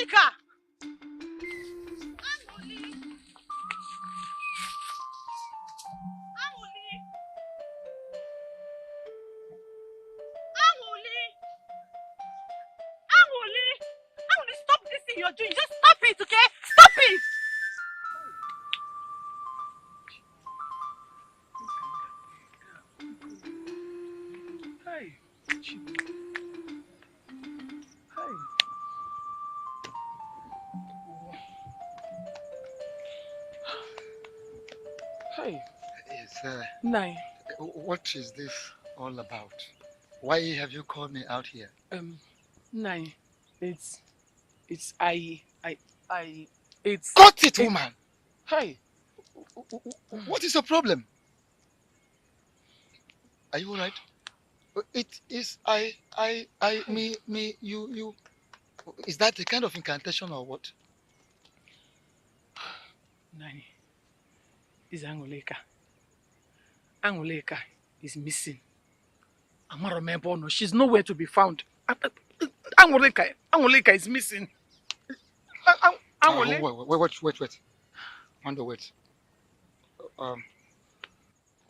Angolika! Angoli, stop this thing you're doing. Just stop it, okay? Stop it! Hey. Hey. Hey. Yes, Nine. what is this all about? Why have you called me out here? Nine. It's it's Cut it, woman! Hey. What is your problem? Are you alright? It is me, you. Is that a kind of incantation or what? Nine. Is Angolika. Angolika is missing. Amaromeborno, she's nowhere to be found. Angolika is missing. Wait. Wonder, wait.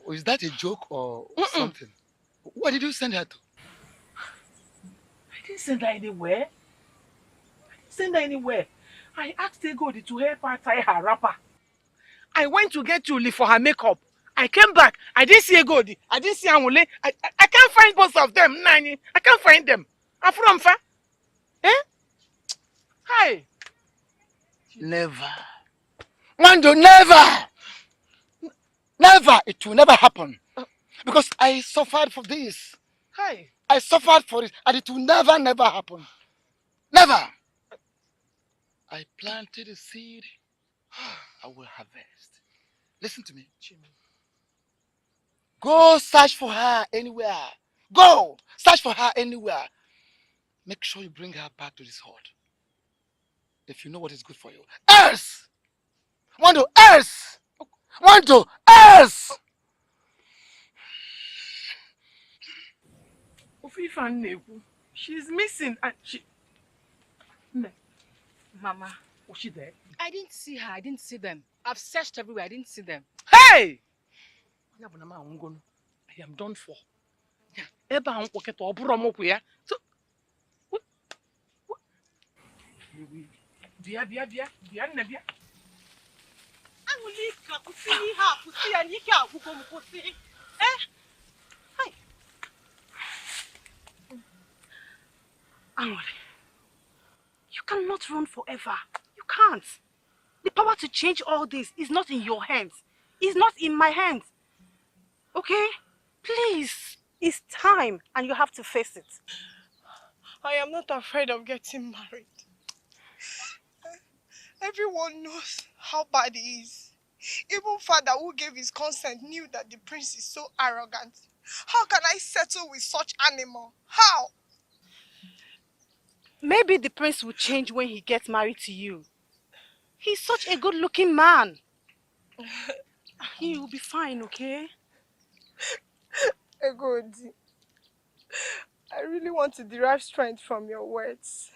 Is that a joke or something? Where did you send her to? I didn't send her anywhere. I asked Egodi to help her tie her wrapper. I went to get Julie for her makeup. I came back. I didn't see Egodi. I didn't see Angole. I can't find both of them, Nani. I can't find them. I'm from far. Eh? Hi. Never. Wando, never! Never! It will never happen. Because I suffered for this. Hi. I suffered for it, and it will never happen. Never! I planted a seed, I will harvest. Listen to me. Go search for her anywhere. Go! Search for her anywhere. Make sure you bring her back to this hut. If you know what is good for you. Else! Wando, else! Wando, else! She's missing and she... Mama. Was she there? I didn't see her. I didn't see them. I've searched everywhere. I didn't see them. Hey! I am done for. So, Bia. Angolika, kusi ha, kusi anika, kusi. Eh? Hi. Angoli, you cannot run forever. You can't. The power to change all this is not in your hands. It's not in my hands. Okay? Please. It's time and you have to face it. I am not afraid of getting married. Everyone knows how bad he is. Even father who gave his consent knew that the prince is so arrogant. How can I settle with such animal? How? Maybe the prince will change when he gets married to you. He's such a good-looking man. He will be fine, okay? Egodi, I really want to derive strength from your words.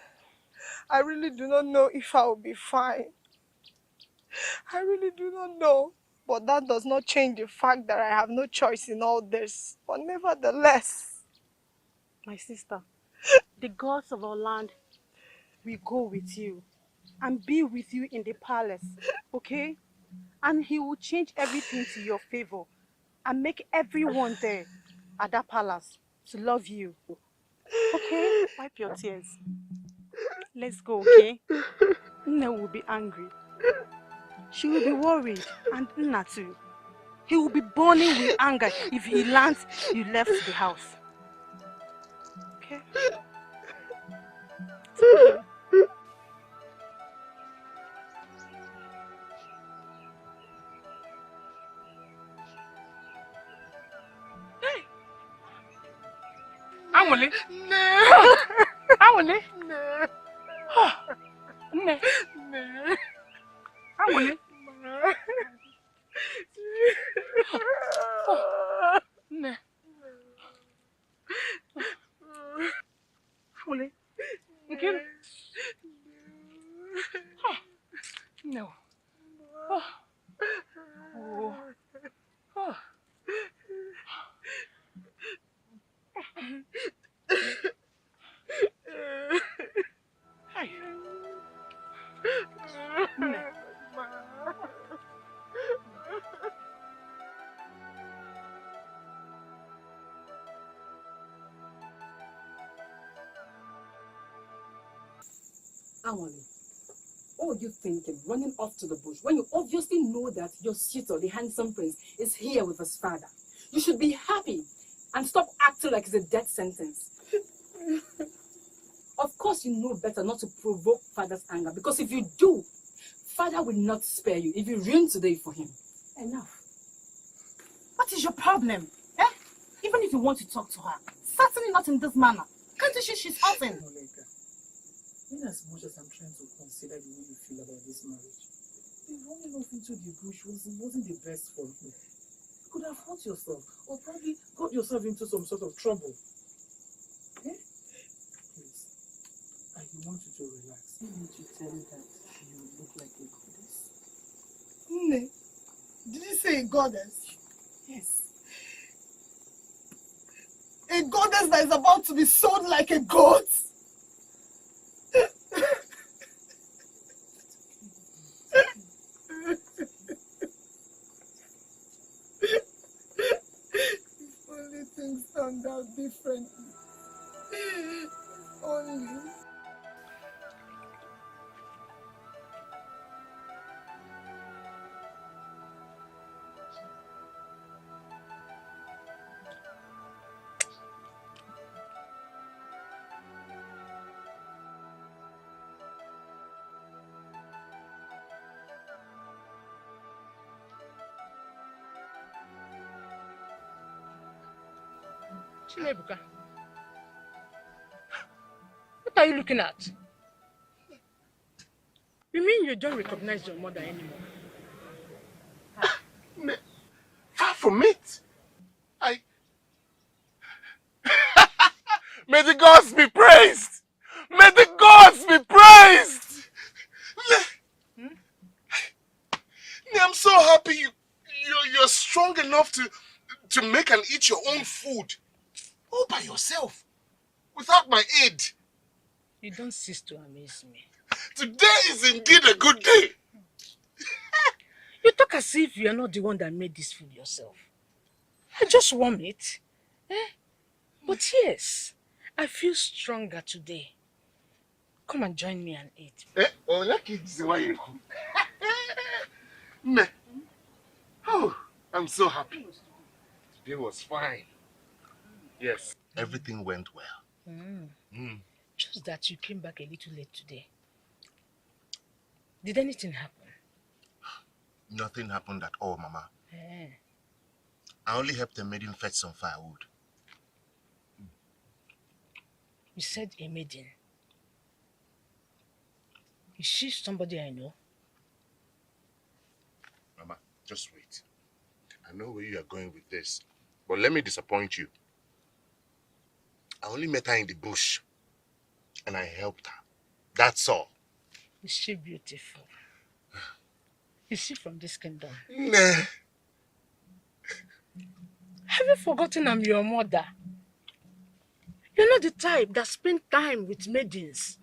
I really do not know if I will be fine. I really do not know. But that does not change the fact that I have no choice in all this. But nevertheless... My sister, the gods of our land will go with you and be with you in the palace, okay? And he will change everything to your favor and make everyone there at that palace to love you. Okay? Wipe your tears. Let's go, okay? Nne will be angry. She will be worried, and Nna too. He will be burning with anger if he learns you left the house. Okay? It's okay. Angole? No. Angole? No. No. No. Angole? No. Angole? Okay. No. Oh. Oh. Oh. Hey. Nne. Awali, what were you thinking, running off to the bush, when you obviously know that your suitor, the handsome prince, is here with his father? You should be happy and stop acting like it's a death sentence. Of course, you know better not to provoke father's anger, because if you do, father will not spare you if you ruin today for him. Enough. What is your problem? Eh? Even if you want to talk to her, certainly not in this manner. Can't you see she's hurting? Olega, in as much as I'm trying to consider the way you feel about this marriage, the running off into the bush wasn't the best for you. You could have hurt yourself or probably got yourself into some sort of trouble. Eh? Please, I want you to relax. I need to tell you that you look like a goddess. Nne, did you say a goddess? Yes. A goddess that is about to be sold like a goat? If only things turned out differently. If only. Chinebuka. What are you looking at? You mean you don't recognize your mother anymore? Far from it. I... May the gods be praised! May the gods be praised! I'm so happy you're strong enough to make and eat your own food. All by yourself. Without my aid. You don't cease to amaze me. Today is indeed a good day. You talk as if you are not the one that made this food yourself. I just warm it. Eh? But yes, I feel stronger today. Come and join me and eat. Oh, lucky this is why you cook. Me. Oh, I'm so happy. Today was fine. Yes. Everything went well. Just that you came back a little late today. Did anything happen? Nothing happened at all, Mama. Eh. I only helped the maiden fetch some firewood. You said a maiden. Is she somebody I know? Mama, just wait. I know where you are going with this, but let me disappoint you. I only met her in the bush, and I helped her. That's all. Is she beautiful? Is she from this kingdom? Nah. Have you forgotten I'm your mother? You're not the type that spend time with maidens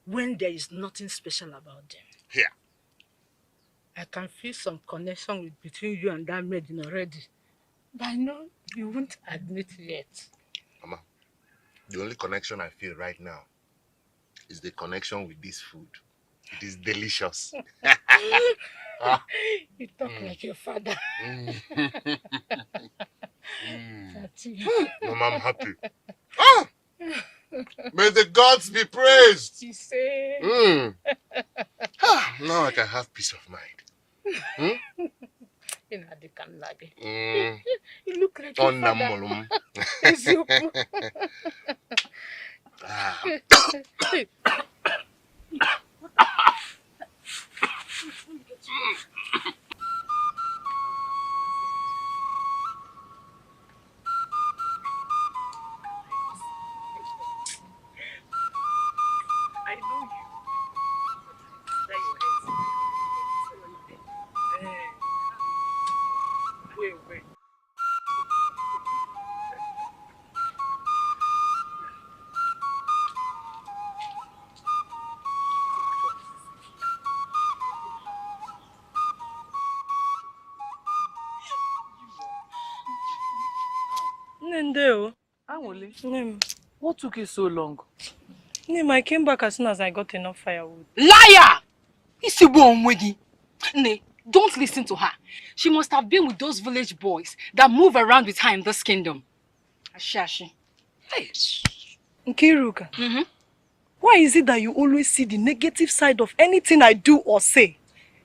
when there is nothing special about them. Here. I can feel some connection between you and that maiden already. But I know you won't admit yet. Mama, the only connection I feel right now is the connection with this food. It is delicious. You talk like your father. Mama, I'm happy. Ah! May the gods be praised. She said. Now I can have peace of mind. You look like your father. I know you. No. Anwule, Name. what took you so long? Name, I came back as soon as I got enough firewood. Liar! Isibu Onwegi. Ne, don't listen to her. She must have been with those village boys that move around with her in this kingdom. Ashashi. Hey. Nkiruka, why is it that you always see the negative side of anything I do or say?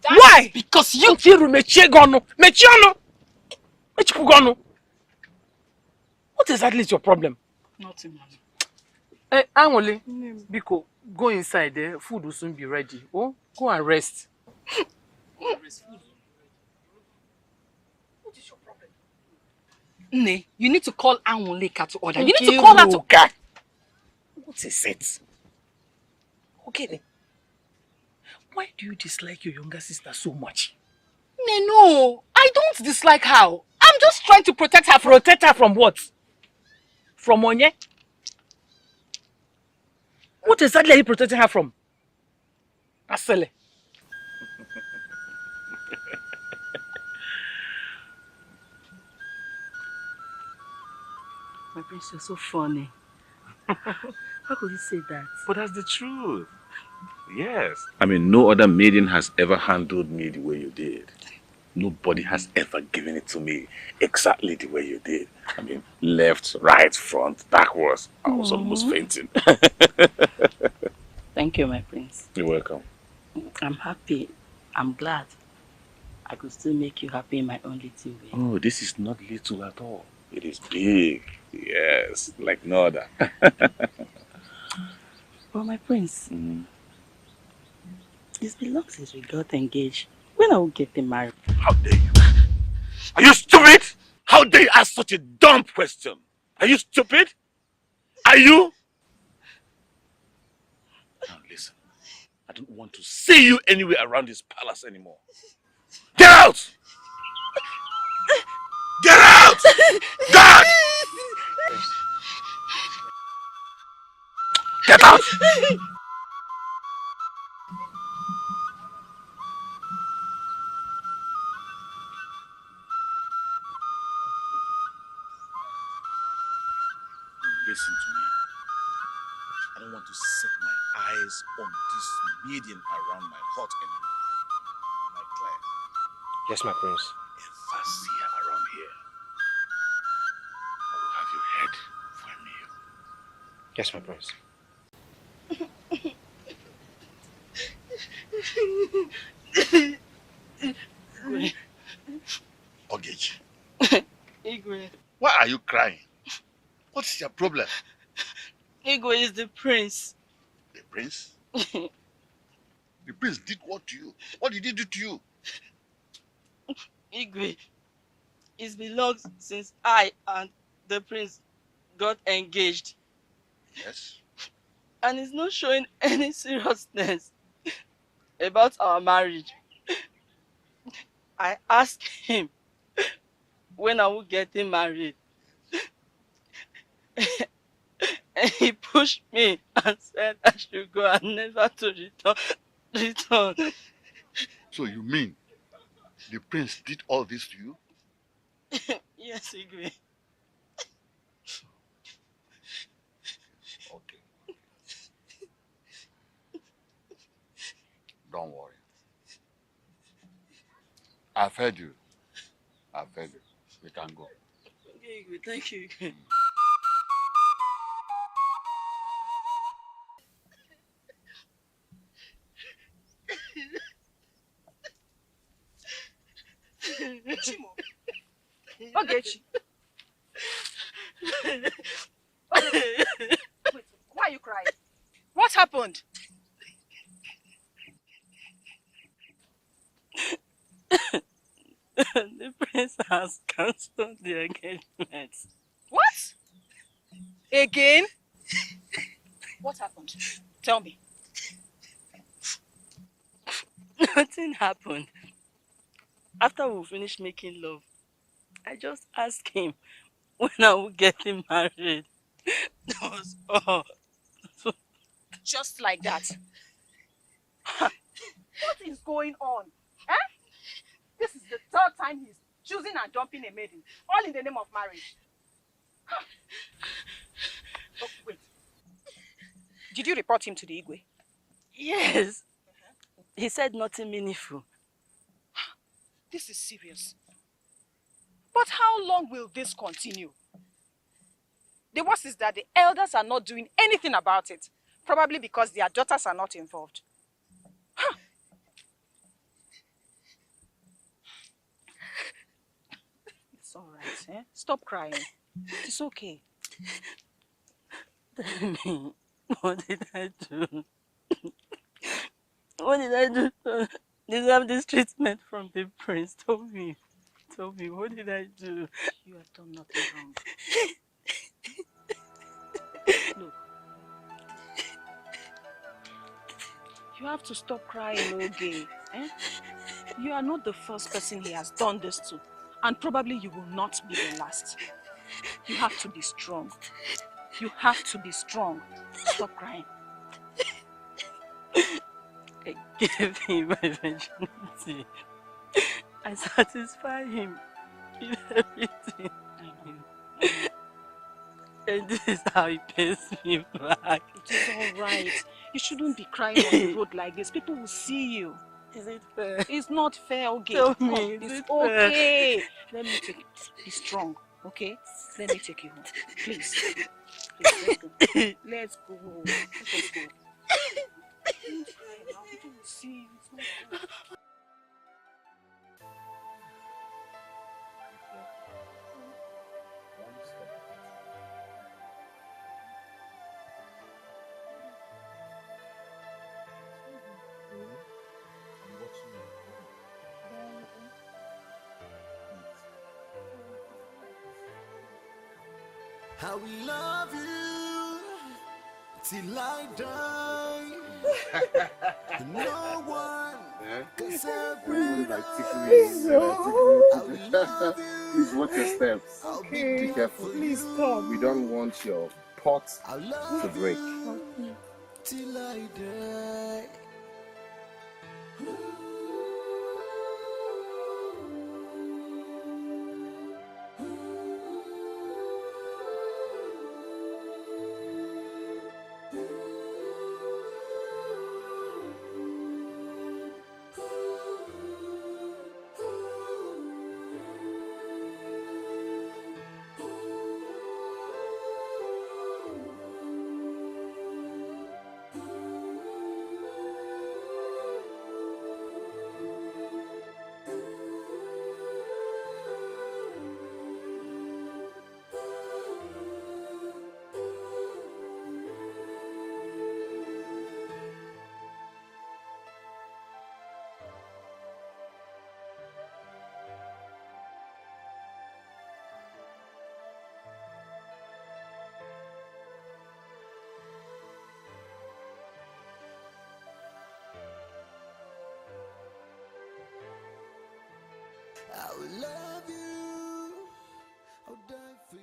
Why? Because you... Nkiru mechie gono. Mechie ono. Echipu gono. What exactly is your problem? Nothing, Mama. Hey, Anwule, Biko, go inside there. Food will soon be ready. Oh, go and rest. What is your problem? Ne, you need to call Anwuleka to order. You need to call her to... Nkiruka. What is it? Okay then. Why do you dislike your younger sister so much? No, I don't dislike her. I'm just trying to protect her from... Protect her from what? From Onye? What exactly are you protecting her from? Asele. My prince, you're so funny. How could you say that? But that's the truth. Yes. I mean, no other maiden has ever handled me the way you did. Nobody has ever given it to me exactly the way you did. I mean, left, right, front, backwards. I was almost fainting. Thank you, my prince. You're welcome. I'm happy. I'm glad. I could still make you happy in my own little way. Oh, this is not little at all. It is big. Yes, like no other. Well, my prince, it's been long since we got engaged. When are we getting married? How dare you? Are you stupid? How dare you ask such a dumb question? Are you stupid? Are you? Now listen, I don't want to see you anywhere around this palace anymore. Get out! Get out! God! Get out! Listen to me. I don't want to set my eyes on this maiden around my hut anymore. Am I clear? Yes, my prince. If I see her around here, I will have your head for a meal. Yes, my prince. Ogechi, Igwe. why are you crying? What's your problem? Igwe is the prince. The prince? The prince did what to you? What did he do to you? Igwe. It's been long since I and the prince got engaged. Yes? And he's not showing any seriousness about our marriage. I asked him when I would get married. And he pushed me and said I should go and never to return. So you mean the prince did all this to you? Yes, Igwe. Okay. Don't worry. I've heard you. I've heard you. We can go. Okay, Igwe, thank you, Igwe. Chimo. Ogechi. Wait, why are you crying? What happened? The prince has cancelled the engagement. What? Again? What happened? Tell me. Nothing happened. After we finished making love, I just asked him when I would get him married. That was all. Just like that. What is going on? Eh? This is the third time he's choosing and dumping a maiden, all in the name of marriage. Oh, wait. Did you report him to the Igwe? Yes. He said nothing meaningful. This is serious. But how long will this continue? The worst is that the elders are not doing anything about it. Probably because their daughters are not involved. It's all right, eh? Stop crying. It's okay. Tell me, what did I do? What did I do to deserve this treatment from the prince? Tell me, what did I do? You have done nothing wrong. Look, you have to stop crying, Oge. Eh? You are not the first person he has done this to. And probably you will not be the last. You have to be strong. You have to be strong. Stop crying. I gave him my virginity. I satisfy him with everything. And this is how he pays me back. It is all right. You shouldn't be crying on the road like this. People will see you. Is it fair? It's not fair, okay? Tell Come, me, it's okay. Let me take it. Be strong, okay? Let me take you home. Please. Please, let's go. Let's go. Let us go. Don't cry now. People will see you. It's not fair. I will love you till I die. No one can separate us. Please watch your steps. Okay. Be careful. Please stop. We don't want your pot to break. Till I die. I will love you. I'll die for you.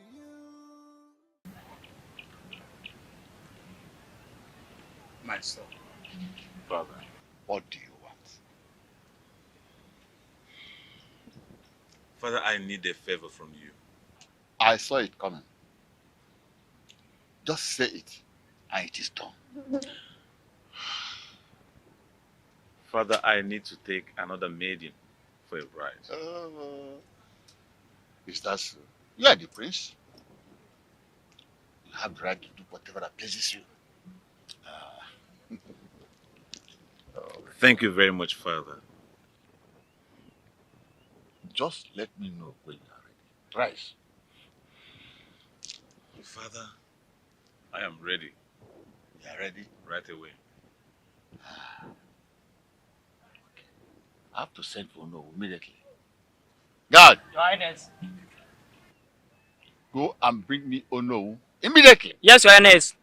My son, Father, what do you want? Father, I need a favor from you. I saw it coming. Just say it, and it is done. Father, I need to take another maiden for a bride. Is that so? You are the prince. You have the right to do whatever that pleases you. Thank you very much, Father. Just let me know when you are ready. Rise. Father, I am ready. You are ready? Right away. Okay. I have to send for no immediately. God! Your Highness. Go and bring me Ono immediately. Yes, Your Highness.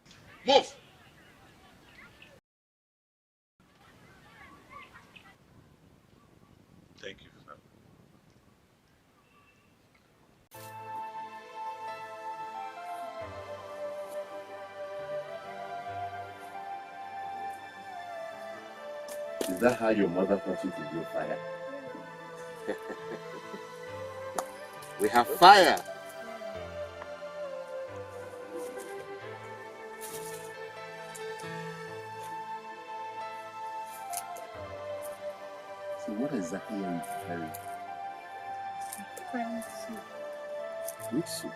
Move! Thank you, Father. Is that how your mother taught you to build fire? We have fire. So what exactly are you preparing? Preparing soup. Which soup?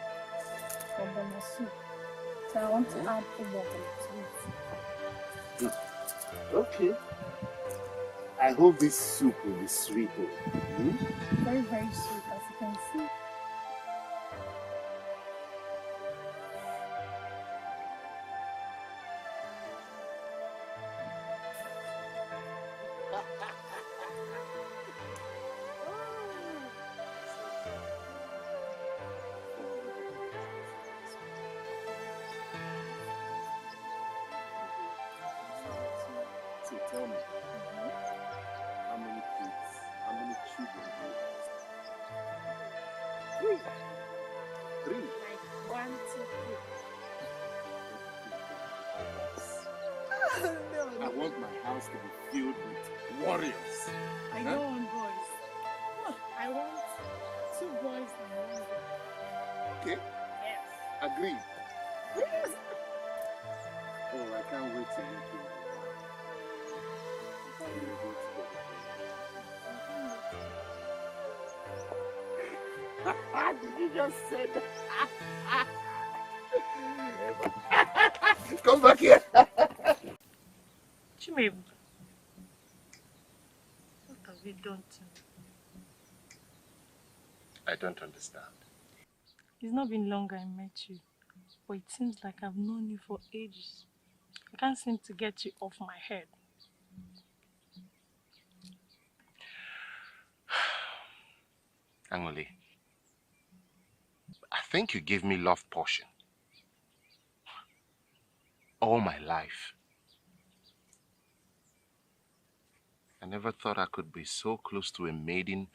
Ogbono soup. So I want to add ogbono to it. Okay. I hope this soup will be sweet. Hmm? Very, very sweet, as you can see. So tell me, how many kids, how many children do you have? Three. Like 1, 2, 3. I want my house to be filled with warriors. I don't want boys. I want 2 boys and 1 girl. Okay, Yes. agreed. Yes. Oh, I can't wait to meet you. Did you just say that? Come back here. Chimebu, what have you done to me? I don't understand. It's not been long I met you, but it seems like I've known you for ages. I can't seem to get you off my head. Angoli, I think you gave me love portion. All my life. I never thought I could be so close to a maiden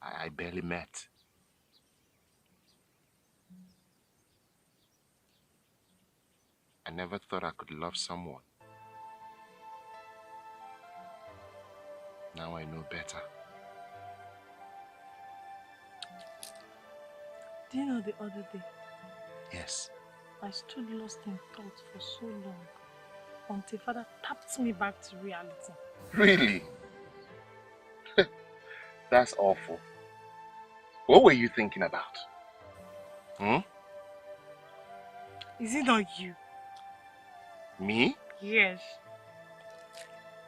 I barely met. I never thought I could love someone. Now I know better. Do you know the other day, Yes. I stood lost in thought for so long until Father tapped me back to reality. Really? That's awful. What were you thinking about? Hmm? Is it not you? Me? Yes.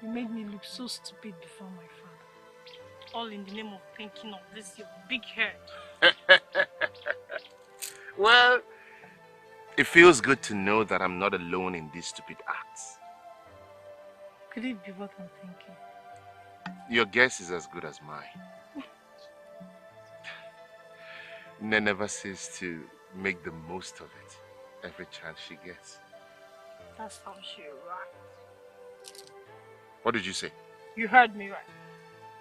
You made me look so stupid before my father. All in the name of thinking of this your big head. Well, it feels good to know that I'm not alone in these stupid acts. Could it be what I'm thinking? Your guess is as good as mine. Nene never ceases to make the most of it every chance she gets. That sounds you right. What did you say? You heard me right.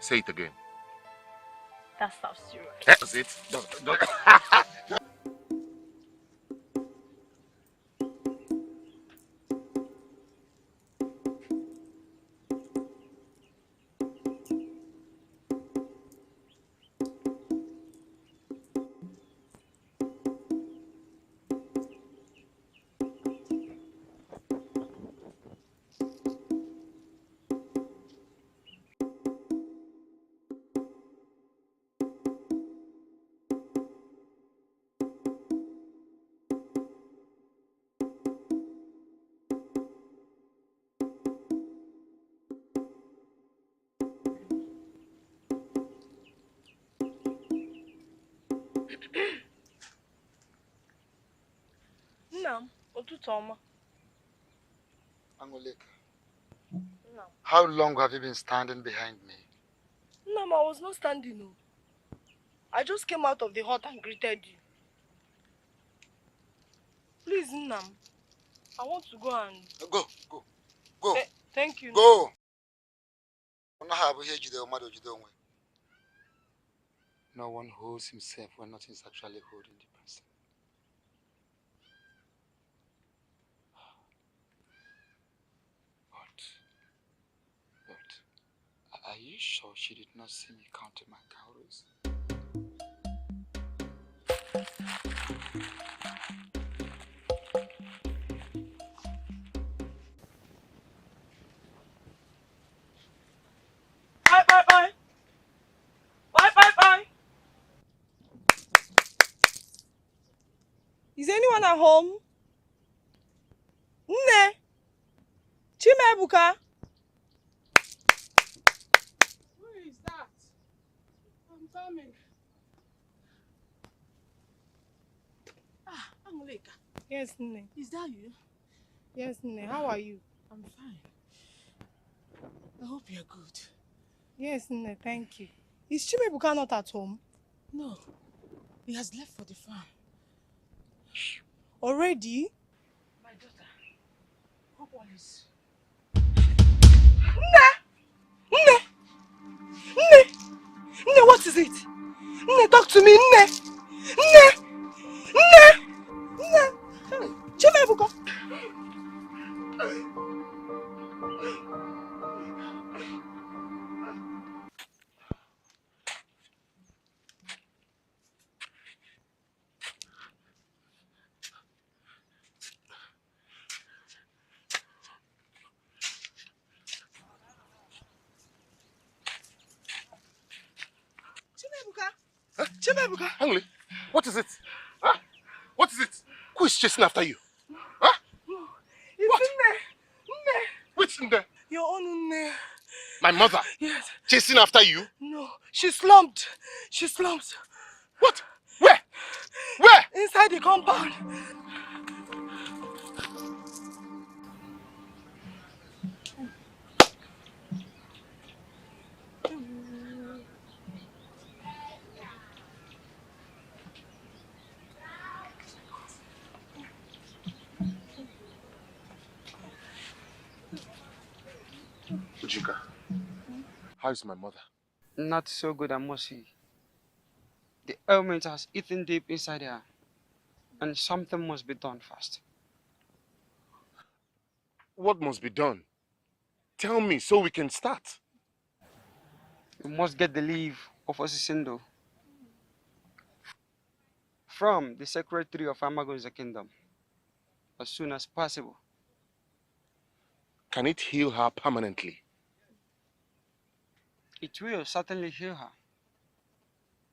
Say it again. That sounds you right. That's it. Don't. Nam, ụtụtụ ọma. Angoleka, Nam. how long have you been standing behind me? Nam, I was not standing. No. I just came out of the hut and greeted you. Please, Nam. I want to go and... Go. Thank you. Go. No one holds himself when nothing is actually holding the person. But, are you sure she did not see me counting my calories? Bye. Is anyone at home? Nne! Chimebuka! Where is that? I'm coming. Ah, Anguleka. Yes, Nne. Is that you? Yes, Nne. How are you? I'm fine. I hope you're good. Yes, Nne. Thank you. Is Chimebuka not at home? No, he has left for the farm. Already? My daughter, hope all is... Nne! Nne! Nne! Nne, what is it? Nne, talk to me, Nne! Nne! Nne! Nne! Hey, Chimebuka! Chimebuka! Huh? Chimebuka! Angole, what is it? Huh? What is it? Who is chasing after you? Huh? No, it's What? Nne! Nne! Which in there? Your own Nne. My mother? Yes. Chasing after you? No, she slumped. She slumped. What? Where? Where? Inside the compound. Ujika, how is my mother? Not so good, I must say. The ailment has eaten deep inside her, and something must be done fast. What must be done? Tell me so we can start. We must get the leave of Osisindo from the secretary of Amagon's kingdom as soon as possible. Can it heal her permanently? It will certainly heal her.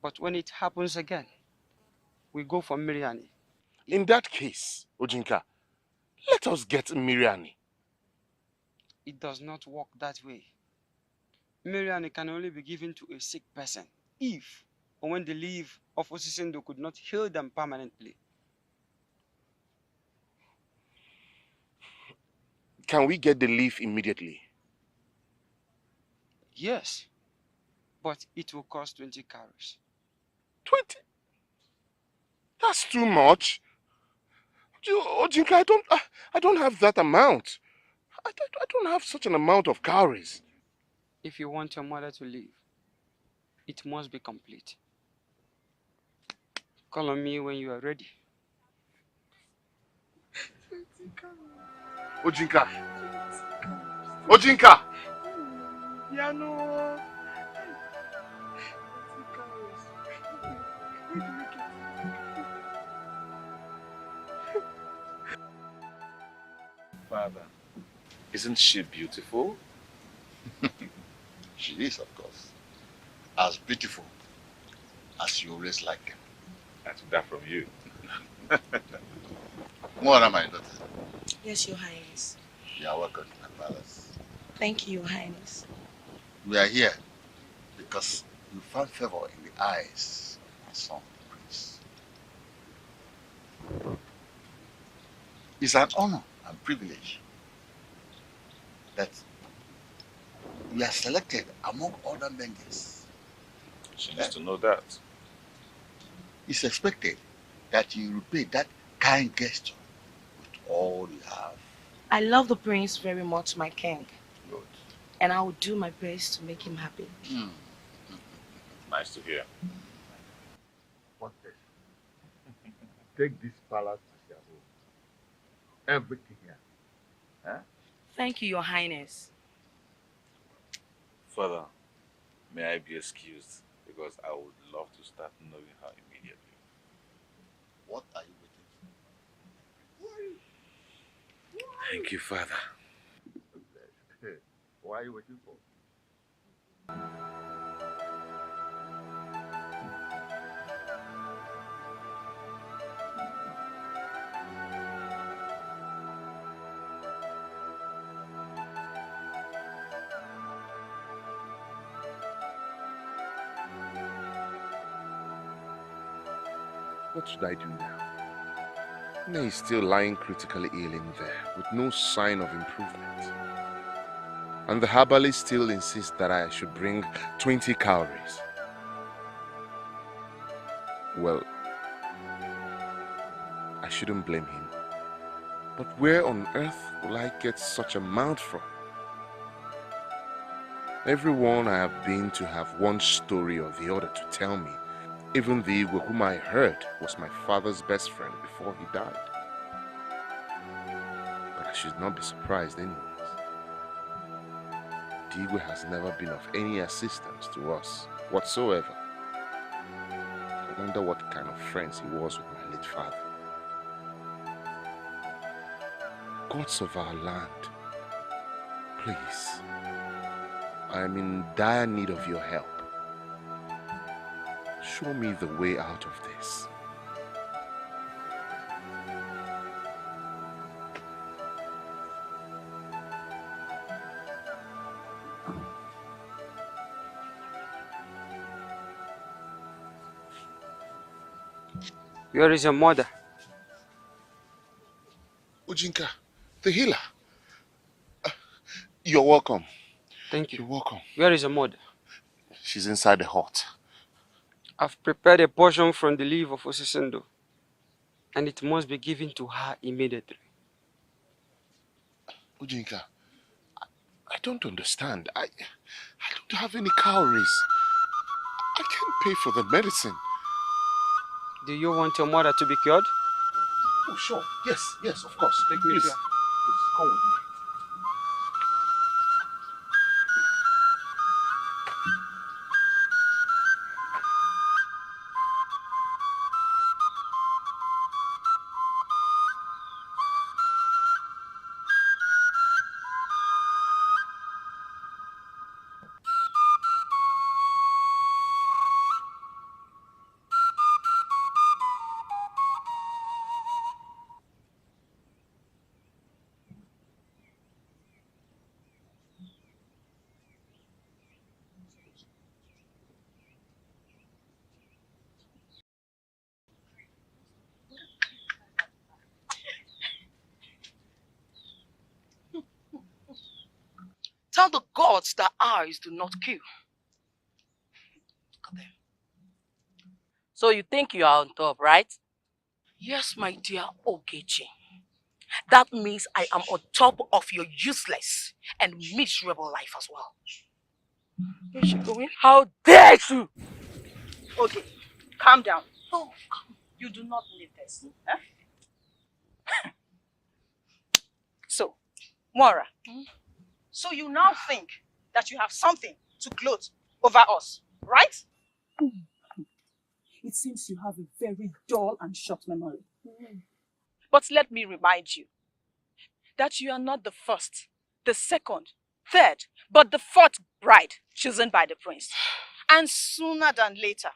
But when it happens again, we go for Miriani. In that case, Ojinka, let us get Miriani. It does not work that way. Miriani can only be given to a sick person if or when the leave of Osisindo could not heal them permanently. Can we get the leaf immediately? Yes, but it will cost 20 calories. 20? That's too much. Ojinka, I don't have that amount. I don't have such an amount of calories. If you want your mother to live, it must be complete. Call on me when you are ready. Ojinka! Ojinka! Yano. Father, isn't she beautiful? She is, of course, as beautiful as you always like them. I took that from you. More, my daughter. Yes, Your Highness. You are welcome to my palace. Thank you, Your Highness. We are here because you found favor in the eyes of my son, the prince. It's an honor and privilege that we are selected among other members. She needs to know that. It's expected that you repay that kind gesture with all you have. I love the prince very much, my king. Good. And I will do my best to make him happy. Nice to hear. Take this palace as your home. Everything here. Huh? Thank you, Your Highness. Father, may I be excused because I would love to start knowing her immediately. What are you waiting for? Thank you, Father. What are you waiting for? What should I do now? Nne is still lying critically ill in there with no sign of improvement. And the herbalist still insists that I should bring 20 cowries. Well, I shouldn't blame him. But where on earth will I get such amount from? Everyone I have been to have one story or the other to tell me. Even the Igwe whom I heard was my father's best friend before he died. But I should not be surprised anyways. The Igwe has never been of any assistance to us whatsoever. I wonder what kind of friends he was with my late father. Gods of our land, please, I am in dire need of your help. Show me the way out of this. Where is your mother? Ujinka, the healer. You're welcome. Thank you. You're welcome. Where is your mother? She's inside the hut. I've prepared a portion from the leaf of Osisendo, and it must be given to her immediately. Ujinka, I don't understand. I don't have any calories. I can't pay for the medicine. Do you want your mother to be cured? Oh, sure. Yes, of course. Take me Please, to her. please, come with me. Tell the gods that eyes do not kill. Look at them. So you think you are on top, right? Yes, my dear Ogechi. That means I am on top of your useless and miserable life as well. Where is she going? How dare you! Okay, calm down. Oh, you do not need this. Huh? So, Mora, so you now think that you have something to gloat over us, right? It seems you have a very dull and short memory. But let me remind you that you are not the first, the second, third, but the fourth bride chosen by the prince. And sooner than later,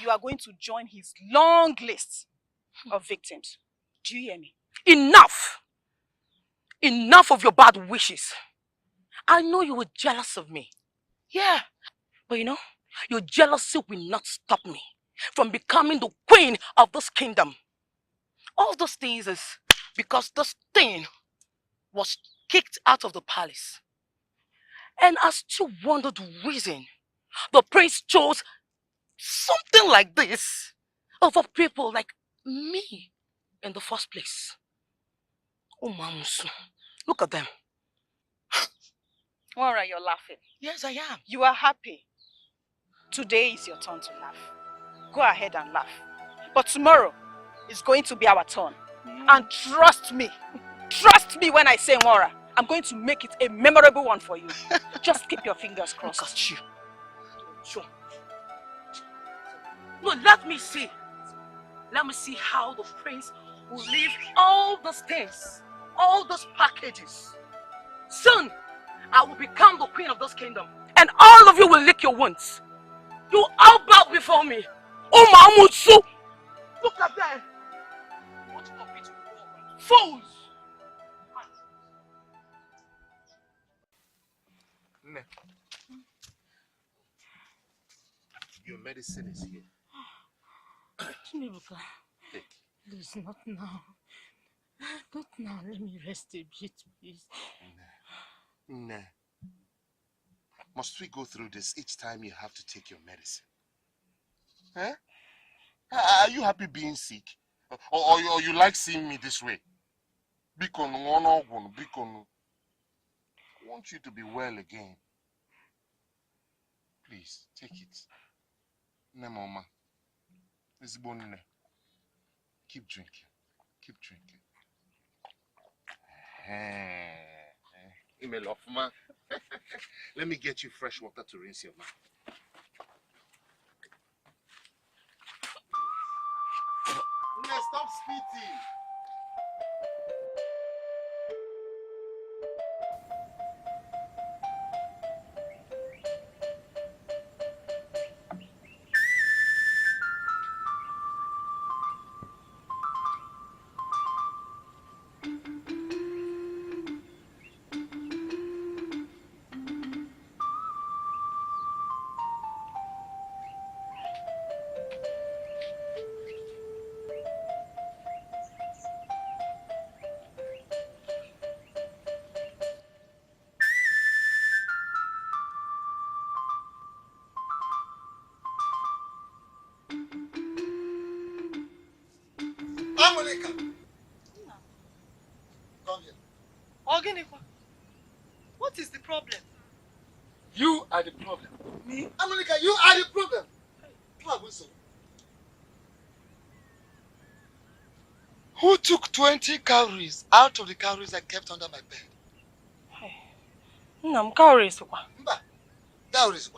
you are going to join his long list of victims. Do you hear me? Enough! Enough of your bad wishes. I know you were jealous of me. Yeah. But you know, your jealousy will not stop me from becoming the queen of this kingdom. All those things is because this thing was kicked out of the palace. And I still wonder the reason the prince chose something like this over people like me in the first place. Oh, Mamusu, look at them. Mora, you're laughing. Yes, I am. You are happy. Today is your turn to laugh. Go ahead and laugh. But tomorrow is going to be our turn. And trust me when I say Mora, I'm going to make it a memorable one for you. Just keep your fingers crossed. Look at you. Sure. No, let me see. Let me see how the prince will leave all those things, all those packages. Soon, I will become the queen of this kingdom. And all of you will lick your wounds. You all bow before me. Oh, Mahmutsu! Look at them. What a bit of fools! Nne, your medicine is here. Chinebuka, please, not now. Not now. Let me rest a bit, please. Nah. Must we go through this each time you have to take your medicine? Huh? Are you happy being sick? Or you like seeing me this way? Bikonu, Bikonu. I want you to be well again. Please, take it. Ne, Mama. Keep drinking. Keep drinking. Imelofuma. Let me get you fresh water to rinse your mouth. Stop spitting. Amonika! Come here. Ogenekwa, what is the problem? You are the problem. Me? Amonika, you are the problem. Who took 20 calories out of the calories I kept under my bed? Nam calories. Mba, calories.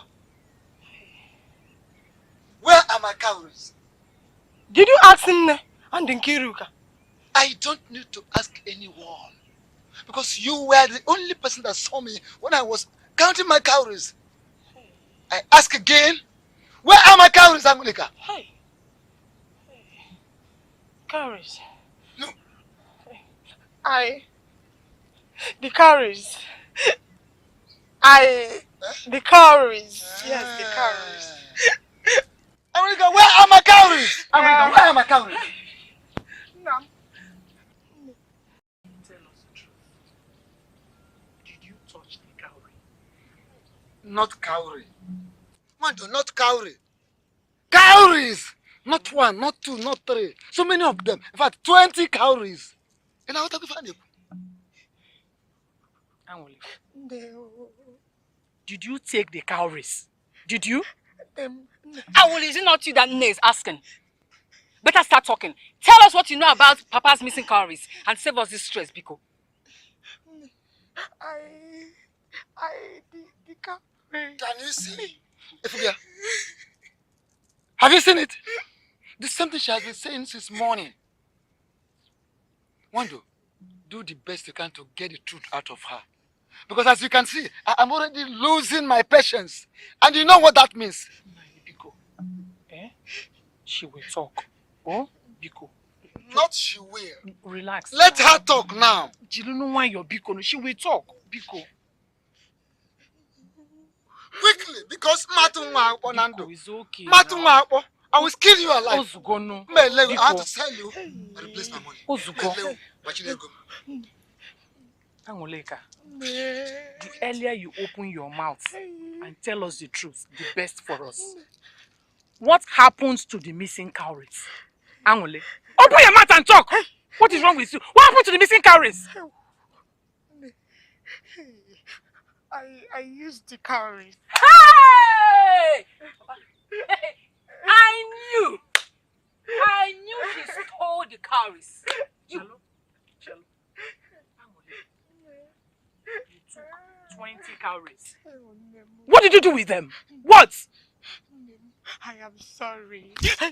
Where are my calories? Did you ask Nne and Nkiruka? I don't need to ask anyone. Because you were the only person that saw me when I was counting my calories. I ask again, where are my calories, Amonika? Hey. Calories. No. The calories. The calories. Yes, the calories. Amonika, where are my calories? Amonika, where are my calories? No. Tell us the truth. Did you touch the cowrie? Not cowrie. Wando, not cowrie. Cowries! Not one, not two, not three. So many of them. In fact, 20 cowries. And I want to find you. Did you take the cowries? Did you? Is it not you that Nne is asking? Better start talking. Tell us what you know about Papa's missing calories and save us this stress, Biko. The cowrie. Can you see? Ifugia, have you seen it? This is something she has been saying since morning. Wando, do the best you can to get the truth out of her. Because as you can see, I'm already losing my patience. And you know what that means. Biko. She will talk. Oh, Biko. Not she will. Relax. Let her talk now. You don't know why you're Biko. She will talk. Biko. Quickly, because Matunwa Bonando. It's okay. Matunwa, I will kill you alive. Ozugono. I have to sell you and replace my money. Ozugo. Angoleka. The earlier you open your mouth and tell us the truth, the best for us. What happens to the missing cowries? Angole, open your mouth and talk! What is wrong with you? What happened to the missing cowries? I used the calories. Hey! I knew she stole the calories. You took 20 calories. What did you do with them? What? I am sorry. I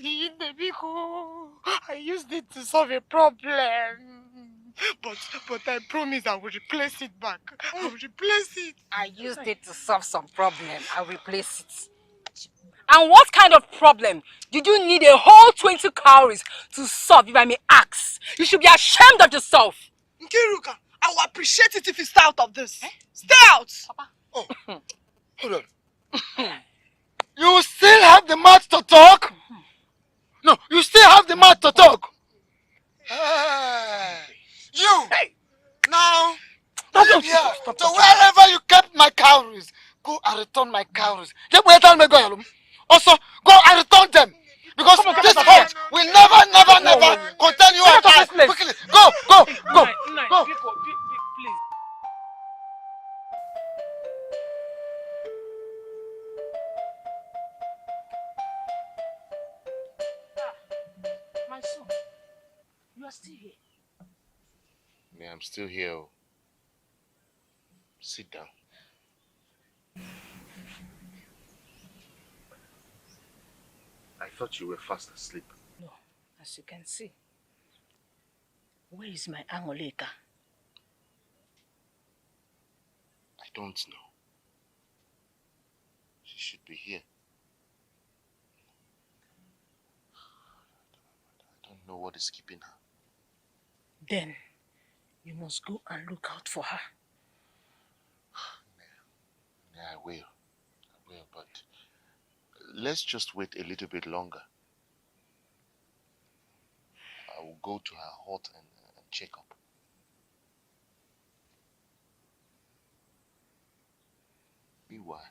used it to solve a problem. But I promise I will replace it back. I will replace it. I used it to solve some problem. I'll replace it. And what kind of problem did you need a whole 20 calories to solve, if I may ask? You should be ashamed of yourself. Nkiruka, I will appreciate it if you stay out of this. Stay out! Papa. Oh, hold on. You still have the mouth to talk? No, you still have return my cowries. Also, go and return them. Because this hut will never contain you and I. Quickly, go. Please. My son, you are still here. Yeah, I'm still here. Oh. Sit down. I thought you were fast asleep. No, as you can see. Where is my Angoleka? I don't know. She should be here. I don't know what is keeping her. Then you must go and look out for her. Yeah, I will, but let's just wait a little bit longer. I will go to her hut and check up. Meanwhile,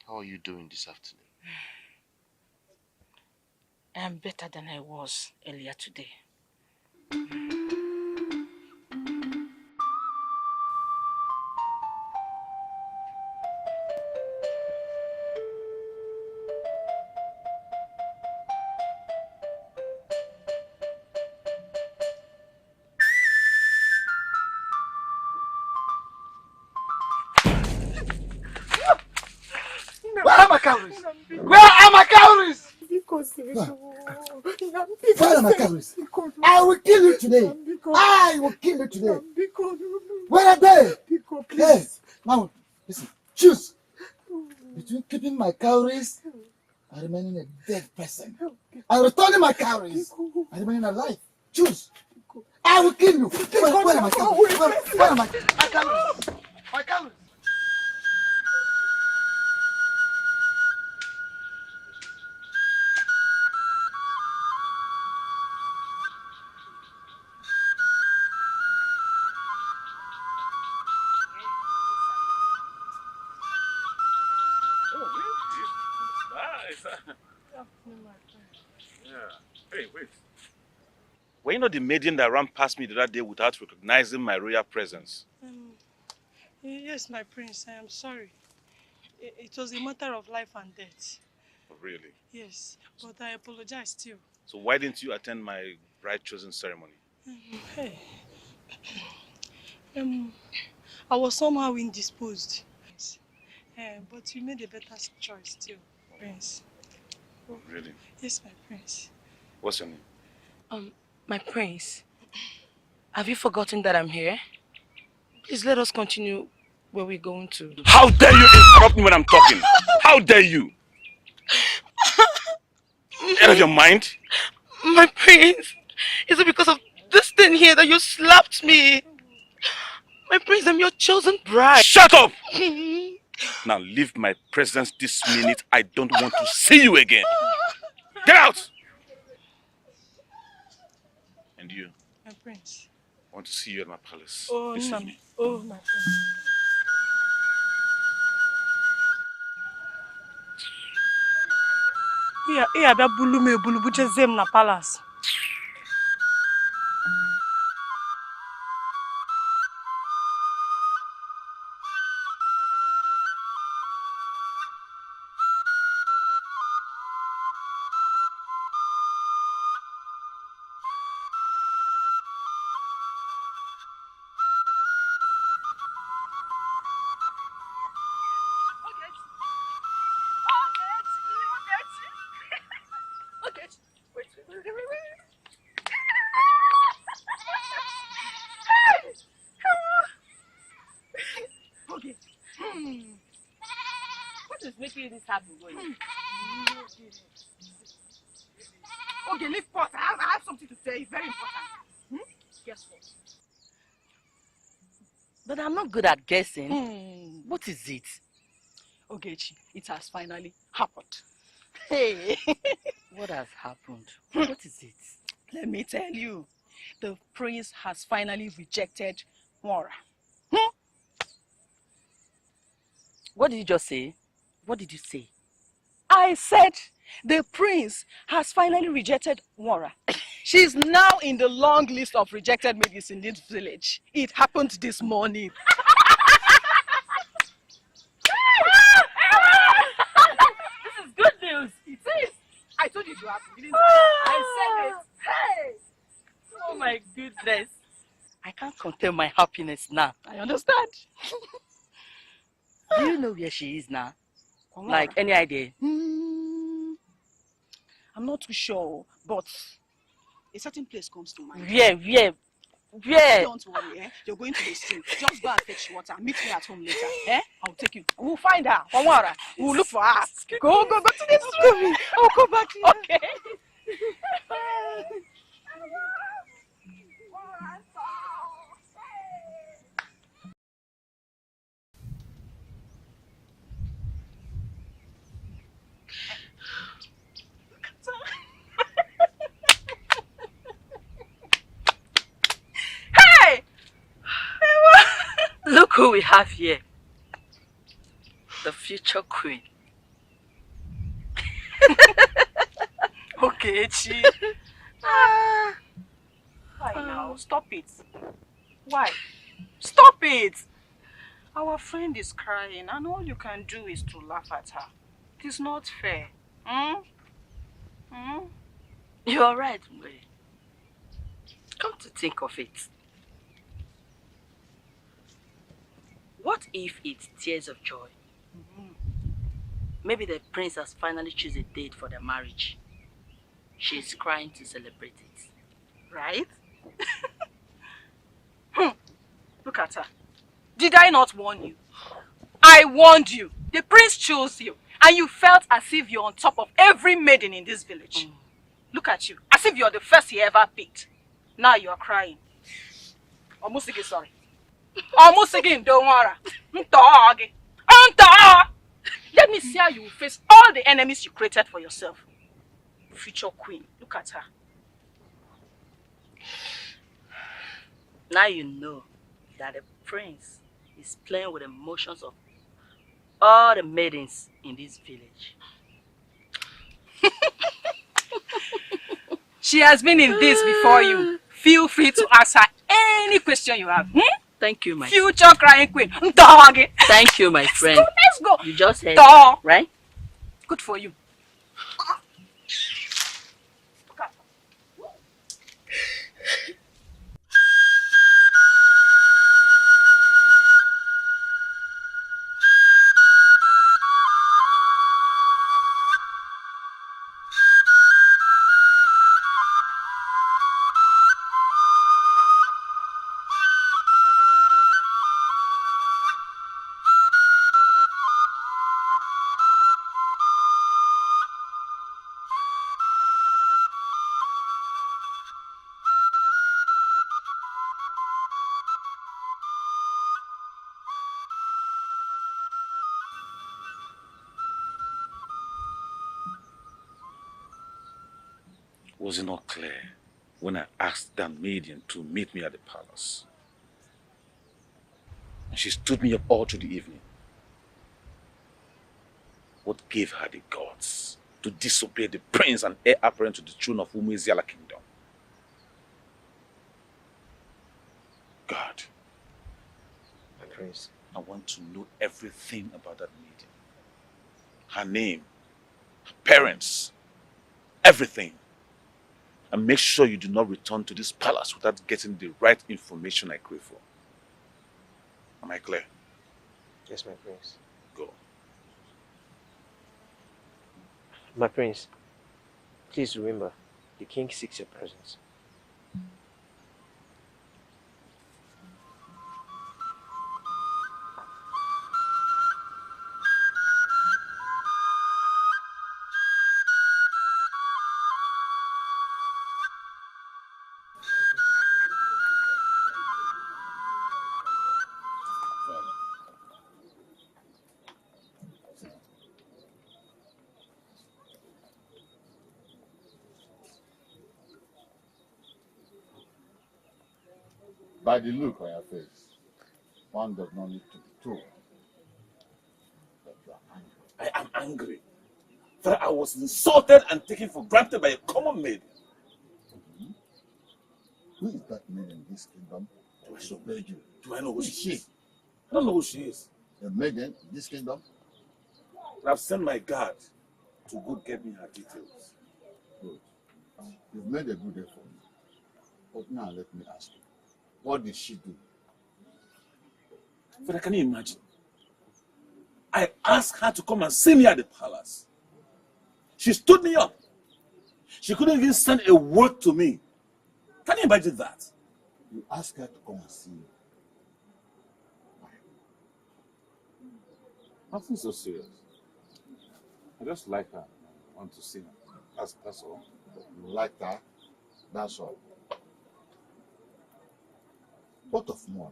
how are you doing this afternoon? I am better than I was earlier today. Where are my cowries? Where are my cowries? Where are my cowries? I will kill you today. I will kill you today. Where are they? Hey, now, listen, choose between keeping my cowries and remaining a dead person. And returning my cowries and remaining alive. Choose. I will kill you. Where are my cowries? Where are my cowries? My cowries. Nice. Yeah. Hey, wait. Were you not the maiden that ran past me the other day without recognizing my royal presence? Yes, my prince, I am sorry. It was a matter of life and death. Oh, really? Yes, but I apologize too. So why didn't you attend my bride choosing ceremony? Hey, I was somehow indisposed. But you made a better choice too, prince. Oh, really? Yes, my prince. What's your name? My prince, have you forgotten that I'm here? Please let us continue where we're going to. How dare you interrupt me when I'm talking? How dare you? Out of your mind? My prince, is it because of this thing here that you slapped me? My prince, I'm your chosen bride. Shut up! Now leave my presence this minute. I don't want to see you again. Get out! And you? My prince. I want to see you at my palace Oh, this no. evening. Oh, my prince. Iya bia bulu me bulu buche zem na palace. Okay. What is making this happen going? Okay, leave pot. I have something to say. Very important. Guess what? But I'm not good at guessing. What is it? Ogechi, it has finally happened. Hey. What has happened? What is it? Let me tell you, the prince has finally rejected Mora. What did you just say? What did you say? I said the prince has finally rejected Wara. She's now in the long list of rejected maidens in this village. It happened this morning. This is good news. It is. I told you to happen, didn't I? I said it. Hey! Oh my goodness. I can't contain my happiness now. I understand. Do you know where she is now? Wara. Like, any idea? I'm not too sure, but a certain place comes to mind. Where? Don't worry, eh? You're going to the stream. Just go and fetch water. Meet me at home later. Eh? I'll take you. We'll find her. Wara. We'll look for her. Go to the stream. I'll come back here. Okay. Hey! Look who we have here. The future queen. Okay, Chi. Why now? Stop it. Why? Stop it! Our friend is crying and all you can do is to laugh at her. It is not fair. Hmm? Hmm? You're right, Mwe. Come to think of it. What if it's tears of joy? Maybe the prince has finally chosen a date for their marriage. She's crying to celebrate it. Right? Look at her. Did I not warn you? I warned you. The prince chose you. And you felt as if you're on top of every maiden in this village. Look at you. As if you're the first he ever picked. Now you're crying. Almost again, sorry. Almost again, don't worry. Let me see how you will face all the enemies you created for yourself. Future queen. Look at her. Now you know that the prince is playing with the emotions of all the maidens in this village. She has been in this before you. Feel free to ask her any question you have. Thank you, my future crying queen. Dog. Thank you, my friend. Let's go. You just said Dog. right? Good for you. Was it not clear when I asked that maiden to meet me at the palace? And she stood me up all through the evening. What gave her the guts to disobey the prince and heir apparent to the throne of Umueziala kingdom? God, My prince. I want to know everything about that maiden. Her name, her parents, everything. And make sure you do not return to this palace without getting the right information I crave for. Am I clear? Yes, my prince. Go. My prince, please remember, the king seeks your presence. By the look on your face, one does not need to be told angry that I was insulted and taken for granted by a common maid. Who is that maid in this kingdom? I should beg you. Do I know who Who is she she? is? I don't know who she is. A maiden in this kingdom? I've sent my guard to go get me her details. Good. You've made a good effort. But now let me ask you, what did she do? Father, can you imagine? I asked her to come and see me at the palace. She stood me up. She couldn't even send a word to me. Can you imagine that? You asked her to come and see you. Nothing so serious. I just like her. I want to see her. That's all. You like her? That's all. What of more?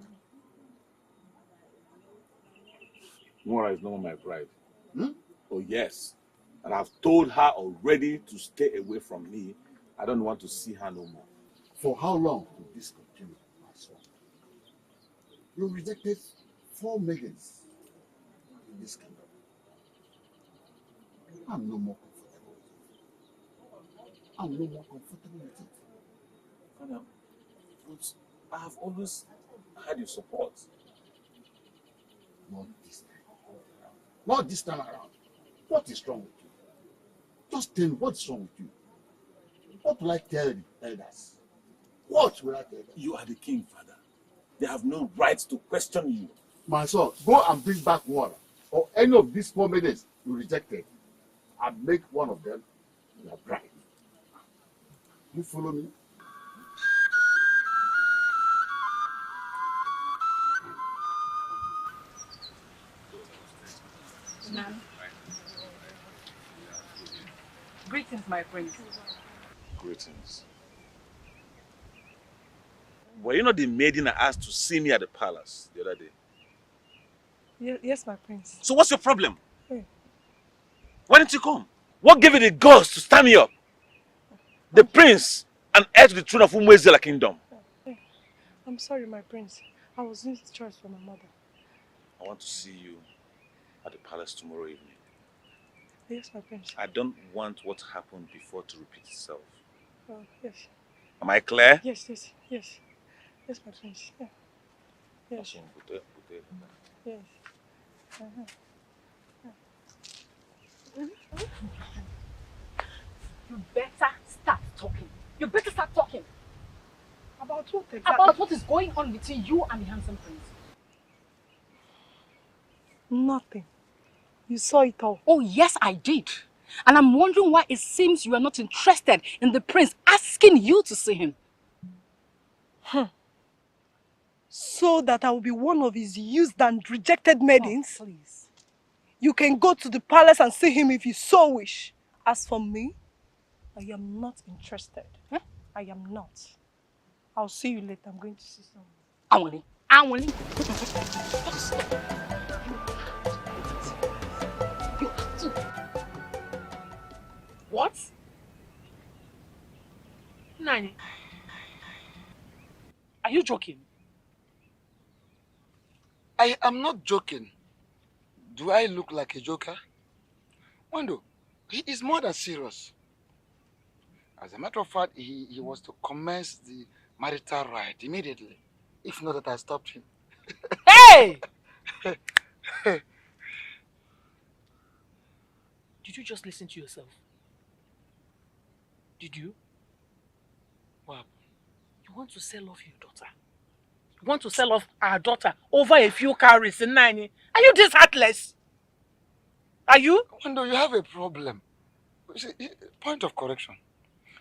Nora is no more my bride. Hmm? Oh, yes. And I've told her already to stay away from me. I don't want to see her no more. For how long will this continue, my son? You rejected 4 maidens in this kingdom. I'm no more comfortable with it. I'm no more comfortable with it. Father, but I have always had your support. Not this time around. Not this time around. What is wrong with you? Just tell me what's wrong with you. What will I tell the elders? What will I tell them? You are the king, Father. They have no right to question you. My son, go and bring back one or any of these 4 maidens you rejected and make one of them your bride. You follow me? Ma'am. Greetings, my prince. Greetings. Were you not the maiden I asked to see me at the palace the other day? Yes, my prince. So what's your problem? Hey. Why didn't you come? What gave you the guts to stand me up? The prince and heir to the throne of Umwezela kingdom. Hey. I'm sorry, my prince. I was doing chores for my mother. I want to see you at the palace tomorrow evening. Yes, my prince. I don't want what happened before to repeat itself. Oh, yes. Am I clear? Yes. Yes, my prince. Yeah. Yes. Yes. You better start talking. You better start talking. About what exactly? About what is going on between you and the handsome prince. Nothing. You saw it all. Oh, yes, I did. And I'm wondering why it seems you are not interested in the prince asking you to see him. So that I will be one of his used and rejected maidens? Oh, please. You can go to the palace and see him if you so wish. As for me, I am not interested. Huh? I am not. I'll see you later. I'm going to see someone. Anwali. What? Nani? Are you joking? I am not joking. Do I look like a joker? Wando, he is more than serious. As a matter of fact, he was to commence the marital rite immediately. If not that I stopped him. Hey! Did you just listen to yourself? Did you? What? You want to sell off your daughter? You want to sell off our daughter over a few cowries in Nani? Are you this heartless? Are you? Wando, you have a problem. See, point of correction.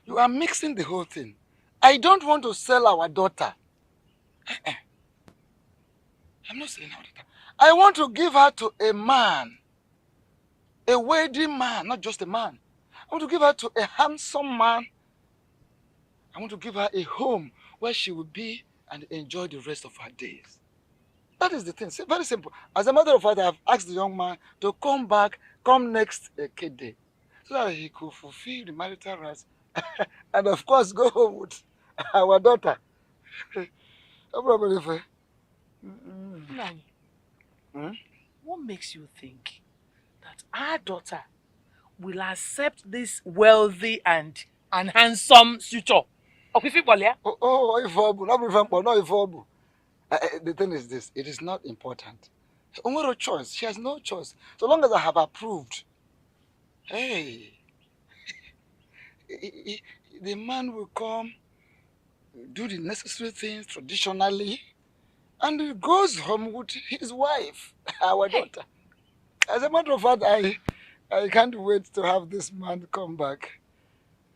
You are mixing the whole thing. I don't want to sell our daughter. I'm not selling our daughter. I want to give her to a man. A wedding man, not just a man. I want to give her to a handsome man. I want to give her a home where she will be and enjoy the rest of her days. That is the thing. Very simple. As a matter of fact, I have asked the young man to come back, come next day, so that he could fulfill the marital rights and, of course, go home with our daughter. No problem, Nani, what makes you think that our daughter will accept this wealthy and handsome suitor. Oh, the thing is this, it is not important. Only choice. She has no choice. So long as I have approved. Hey, the man will come, do the necessary things traditionally, and he goes home with his wife, our daughter. As a matter of fact, I can't wait to have this man come back.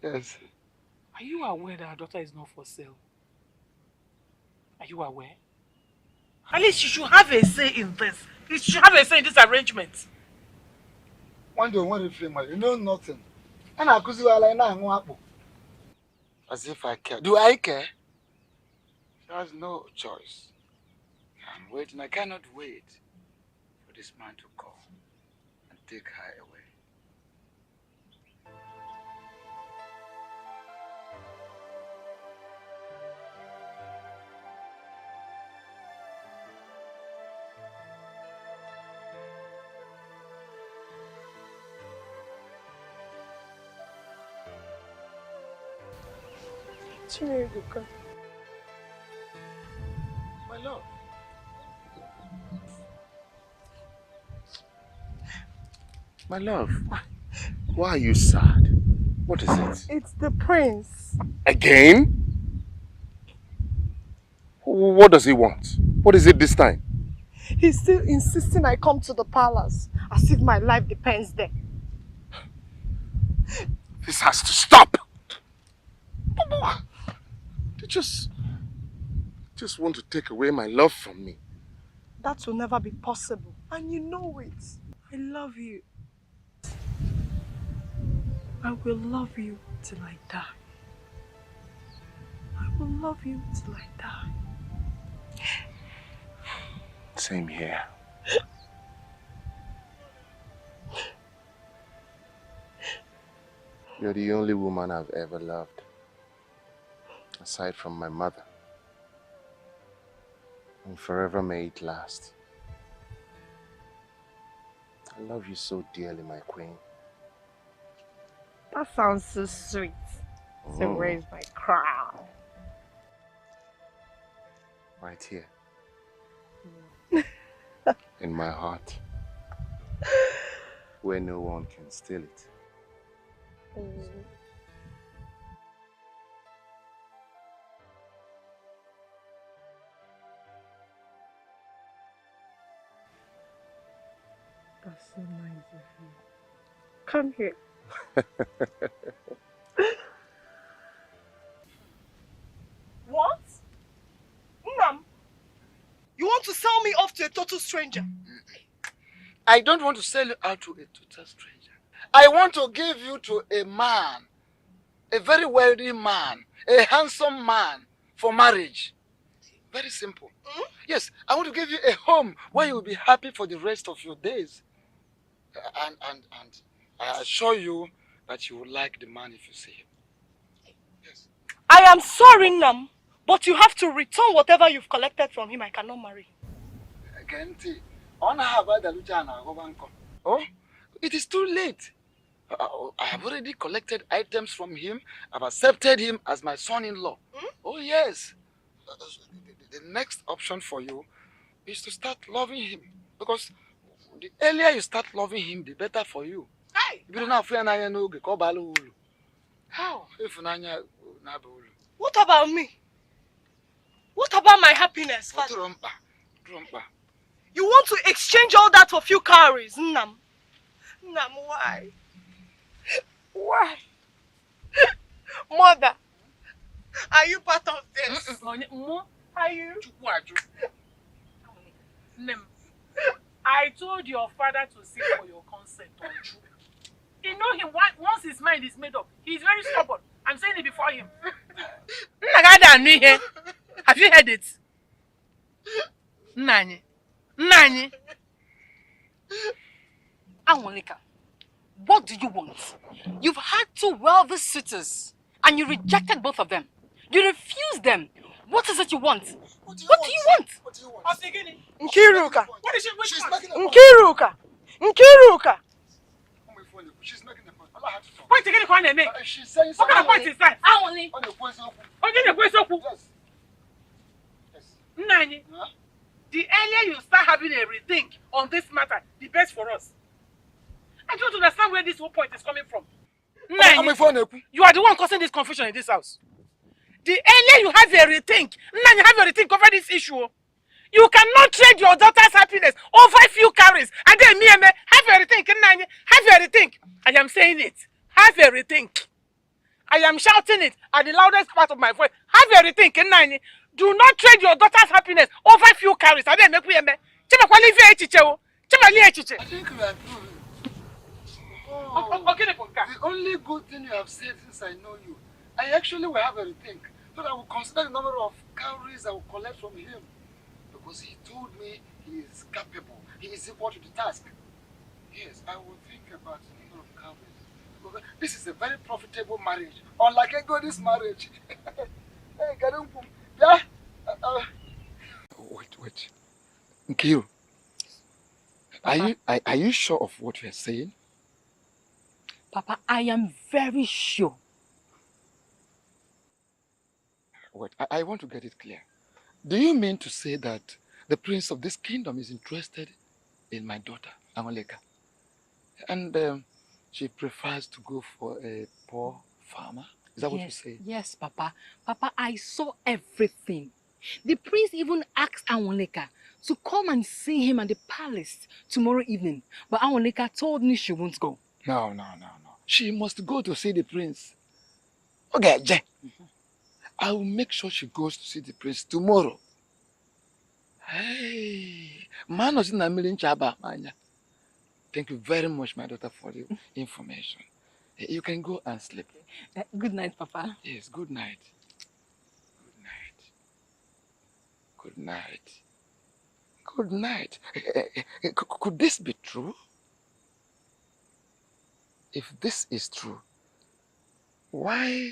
Yes. Are you aware that our daughter is not for sale? Are you aware? At least you should have a say in this. You should have a say in this arrangement. One day, one day, you know nothing. And I could like as if I care. Do I care? She has no choice. I'm waiting. I cannot wait for this man to come and take her away. My love. My love, why are you sad? What is it? It's the prince. Again? What does he want? What is it this time? He's still insisting I come to the palace, as if my life depends there. This has to stop! They just want to take away my love from me. That will never be possible, and you know it. I love you. I will love you till I die. I will love you till I die. Same here. You're the only woman I've ever loved, aside from my mother. And forever may it last. I love you so dearly, my queen. That sounds so sweet. So where's my crown? Right here. In my heart. Where no one can steal it. That's so nice of you. Come here. What? Mom, you want to sell me off to a total stranger? I don't want to sell you out to a total stranger. I want to give you to a man, a very wealthy man, a handsome man for marriage. Very simple. Yes, I want to give you a home where you will be happy for the rest of your days. And I assure you that you will like the man if you see him. Yes. I am sorry, Nam, but you have to return whatever you've collected from him. I cannot marry. Oh, it is too late. I have already collected items from him. I've accepted him as my son-in-law. Oh, yes. The next option for you is to start loving him. Because the earlier you start loving him, the better for you. How? What about me? What about my happiness, Father? You want to exchange all that for few cowries, Nam? Nam, why? Why? Mother, are you part of this? Are you? I told your father to seek for your consent, don't you? You know him, once his mind is made up, he's very stubborn. I'm saying it before him. Have you heard it? Nani. Angolika, what do you want? You've had two wealthy suitors and you rejected both of them. You refused them. What is it you want? What do you want? Nkiruka! Nkiruka! She's making the point. Allah had to talk. Point again, She's saying what kind of point is that? Only. On the question. Yes. Yes. Nani, the earlier you start having a rethink on this matter, the best for us. I don't understand where this whole point is coming from. Nani, you are the one causing this confusion in this house. The earlier you have a rethink, Nani, have a rethink over this issue. You cannot trade your daughter's happiness over a few carries and then me and me have a rethink, Nani, have a rethink. I am saying it. Have a rethink. I am shouting it at the loudest part of my voice. Have a rethink, Nani. Do not trade your daughter's happiness over a few carries. I think we are. I think you are true. The only good thing you have said since I know you, I actually will have a rethink. So I will consider the number of calories I will collect from him. Because he told me he is capable. He is equal to the task. Yes, I will think about the number of calories. Because this is a very profitable marriage. Unlike this marriage. Hey, Kadumpu. Yeah? Wait. Nkiru. Are you sure of what you are saying? Papa, I am very sure. Wait, I want to get it clear. Do you mean to say that the prince of this kingdom is interested in my daughter, Angoleka? And she prefers to go for a poor farmer? Is that what you say? Yes, Papa. Papa, I saw everything. The prince even asked Angoleka to come and see him at the palace tomorrow evening. But Angoleka told me she won't go. No. She must go to see the prince. Okay, Je. I will make sure she goes to see the prince tomorrow. Hey, man was in a million chaba, manya. Thank you very much, my daughter, for the information. You can go and sleep. Good night, Papa. Yes, good night. Good night. Could this be true? If this is true, why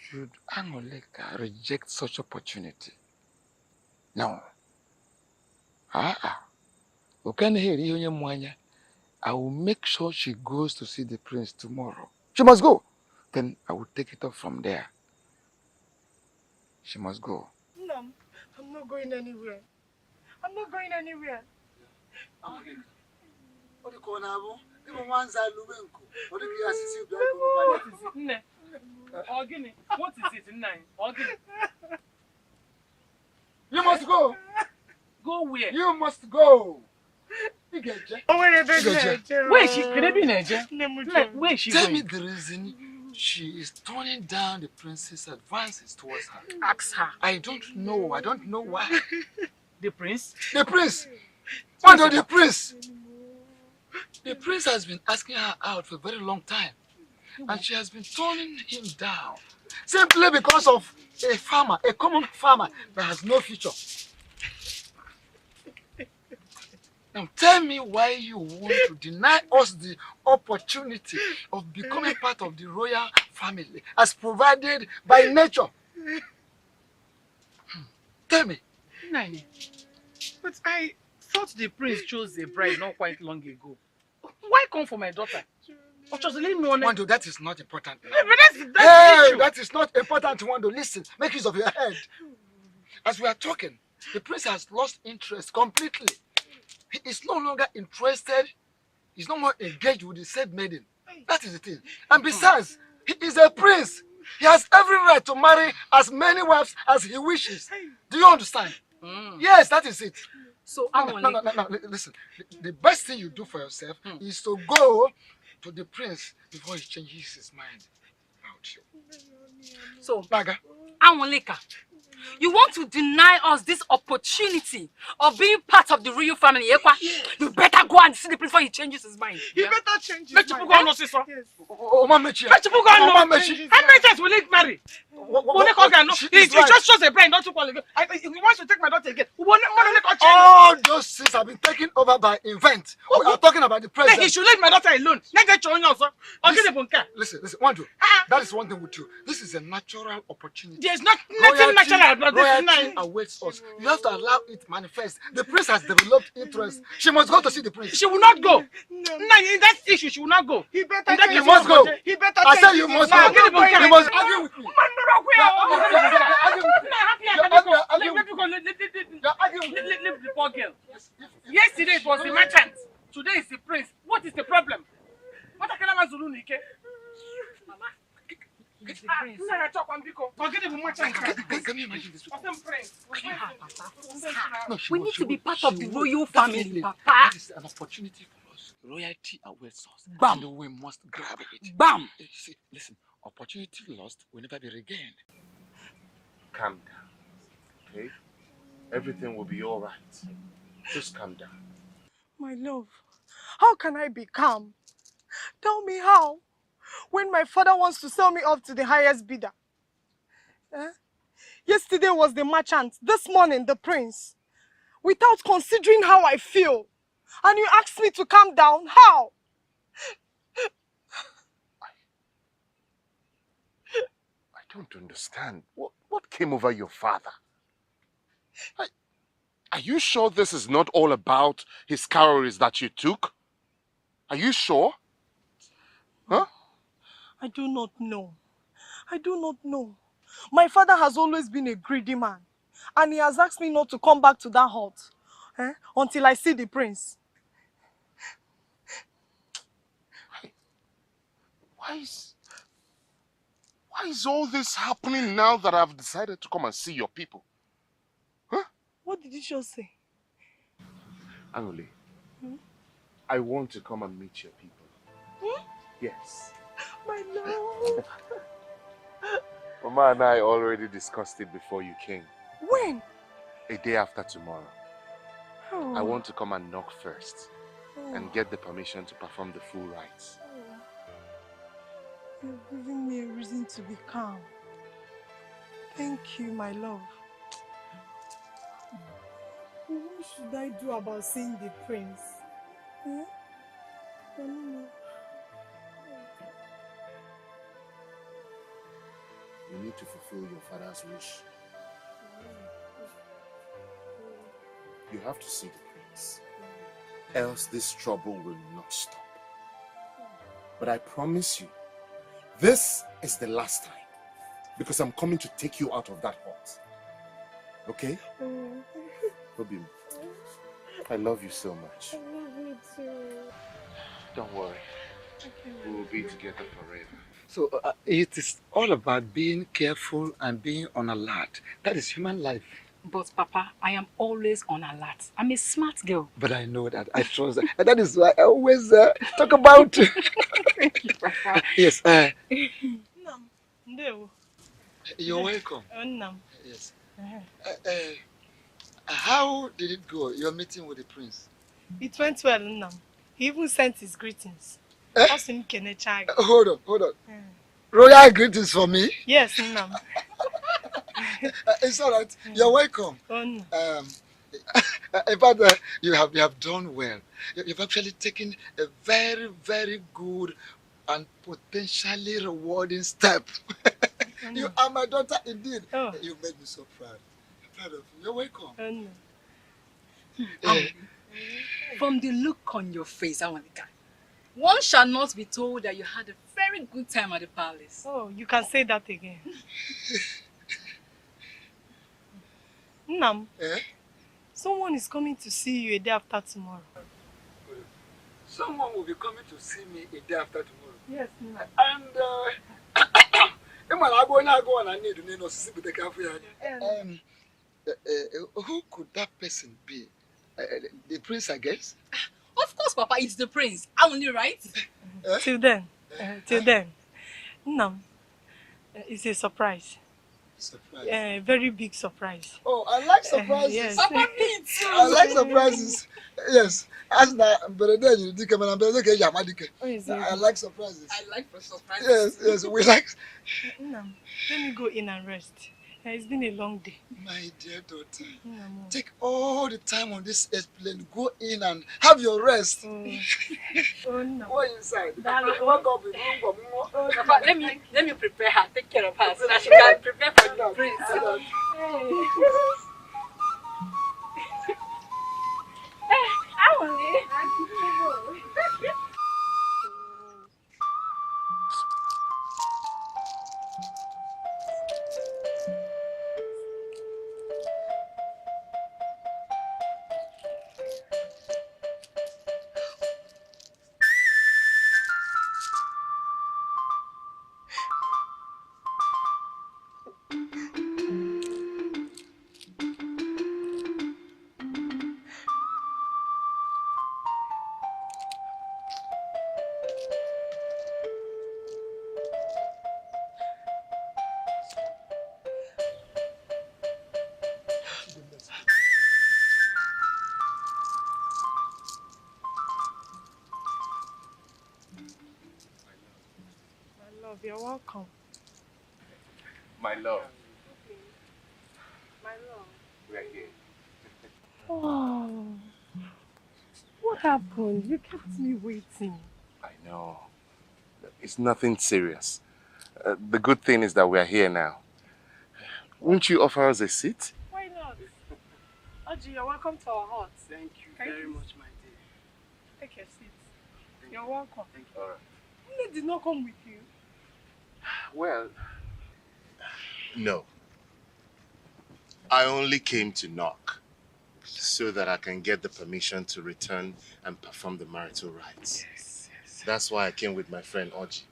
should Angoleka reject such opportunity? No. I will make sure she goes to see the prince tomorrow. She must go. Then I will take it up from there. She must go. No, I'm not going anywhere. I'm not going anywhere. What is it? You must go. Go where? You must go. Where is she? Can I be Niger? Where is she Tell going? me the reason she is turning down the prince's advances towards her. Ask her. I don't know why. The prince? The prince. Why not the prince? The prince has been asking her out for a very long time. And she has been turning him down. Simply because of a farmer, a common farmer that has no future. Now tell me why you want to deny us the opportunity of becoming part of the royal family as provided by nature. Tell me. Nani, but I thought the prince chose a bride not quite long ago. Why come for my daughter? Wando, that is not important. But that's the issue. That is not important, Wando. Listen, make use of your head. As we are talking, the prince has lost interest completely. He is no longer interested. He's no more engaged with the said maiden. That is the thing. And besides, he is a prince. He has every right to marry as many wives as he wishes. Do you understand? Yes, that is it. So, no. Listen, the best thing you do for yourself is to go to the prince before he changes his mind about you. So, Naga, Angoleka, you want to deny us this opportunity of being part of the royal family, Ekwa? Yes. You better go and see the prince before he changes his mind. He better change his mind. Yes. How many times will he marry? He just chose a bride not to qualify. He wants to take my daughter again. All those things have been taken over by invent. We are talking about the president. He should leave my daughter alone. Listen, Wando, that is one thing with you. This is a natural opportunity. There's nothing natural about this. Royalty awaits us. You have to allow it manifest. The prince has developed interest. She must go to see the prince. She will not go. No, in that issue, she will not go. He better say you must go. He better I said you must go. You must argue with me. Leave the poor girl. Yesterday it was the merchant. Today is the prince. What is the problem? What can I do? Mama. Can you imagine this? No, we need to be part of the royal family, Papa. That is an opportunity for us. Royalty awaits us. Bam. And we must grab it. Bam. See, listen, opportunity lost will never be regained. Calm down, okay? Everything will be all right. Just calm down. My love, how can I be calm? Tell me how. When my father wants to sell me off to the highest bidder. Yesterday was the merchant, this morning the prince. Without considering how I feel. And you ask me to calm down, how? I don't understand. What came over your father? Are you sure this is not all about his calories that you took? Are you sure? Huh? I do not know. I do not know. My father has always been a greedy man. And he has asked me not to come back to that hut until I see the prince. Why is all this happening now that I've decided to come and see your people? Huh? What did you just say? Angole, I want to come and meet your people. Yes. My love. Mama and I already discussed it before you came. When? A day after tomorrow. Oh. I want to come and knock first and get the permission to perform the full rites. You've given me a reason to be calm. Thank you, my love. What should I do about seeing the prince? I don't know. You need to fulfill your father's wish. You have to see the prince. Else this trouble will not stop. But I promise you, this is the last time. Because I'm coming to take you out of that hut. Okay? Robin, I love you so much. I love you too. Don't worry. We will be together forever. So it is all about being careful and being on alert. That is human life. But Papa, I am always on alert. I'm a smart girl. But I know that. I trust that. And that is why I always talk about... Thank you, Papa. Yes. No. You're welcome. No. Yes. How did it go, your meeting with the prince? It went well, Nam. He even sent his greetings. Hold on. Royal greetings for me? Yes, Nam. It's all right. You're welcome. Oh, no. In fact, you have done well. You've actually taken a very, very good and potentially rewarding step. You are my daughter indeed. Oh. You made me so proud. I'm proud of you. You're welcome. Oh, no. From the look on your face, Awanika, one shall not be told that you had a very good time at the palace. Oh, you can say that again. Nam, someone is coming to see you a day after tomorrow. Someone will be coming to see me a day after tomorrow. Yes, Nam. And who could that person be? The prince, I guess? Of course, Papa, it's the prince. I'm only right. Till then. Nam, it's a surprise. Surprise? A very big surprise. Oh, I like surprises. Yes. Papa, me too. I like surprises. Yes. As now, but then you think I'm I like surprises. I like surprises. Yes, we like. Nam, let me go in and rest. It's been a long day. My dear daughter, take all the time on this airplane. Go in and have your rest. Oh no. Go inside. Papa, let me prepare her. Take care of her so that she can prepare for the prince. My love, you're welcome. My love. My love. We're here. Oh, what happened? You kept me waiting. I know. It's nothing serious. The good thing is that we're here now. Won't you offer us a seat? Why not? Aji, you're welcome to our hut. Thank you very much, my dear. Take your seat. You're welcome. Thank you. All right. Nne did not come with you. Well, No. I only came to knock so that I can get the permission to return and perform the marital rites. yes. That's why I came with my friend Oji.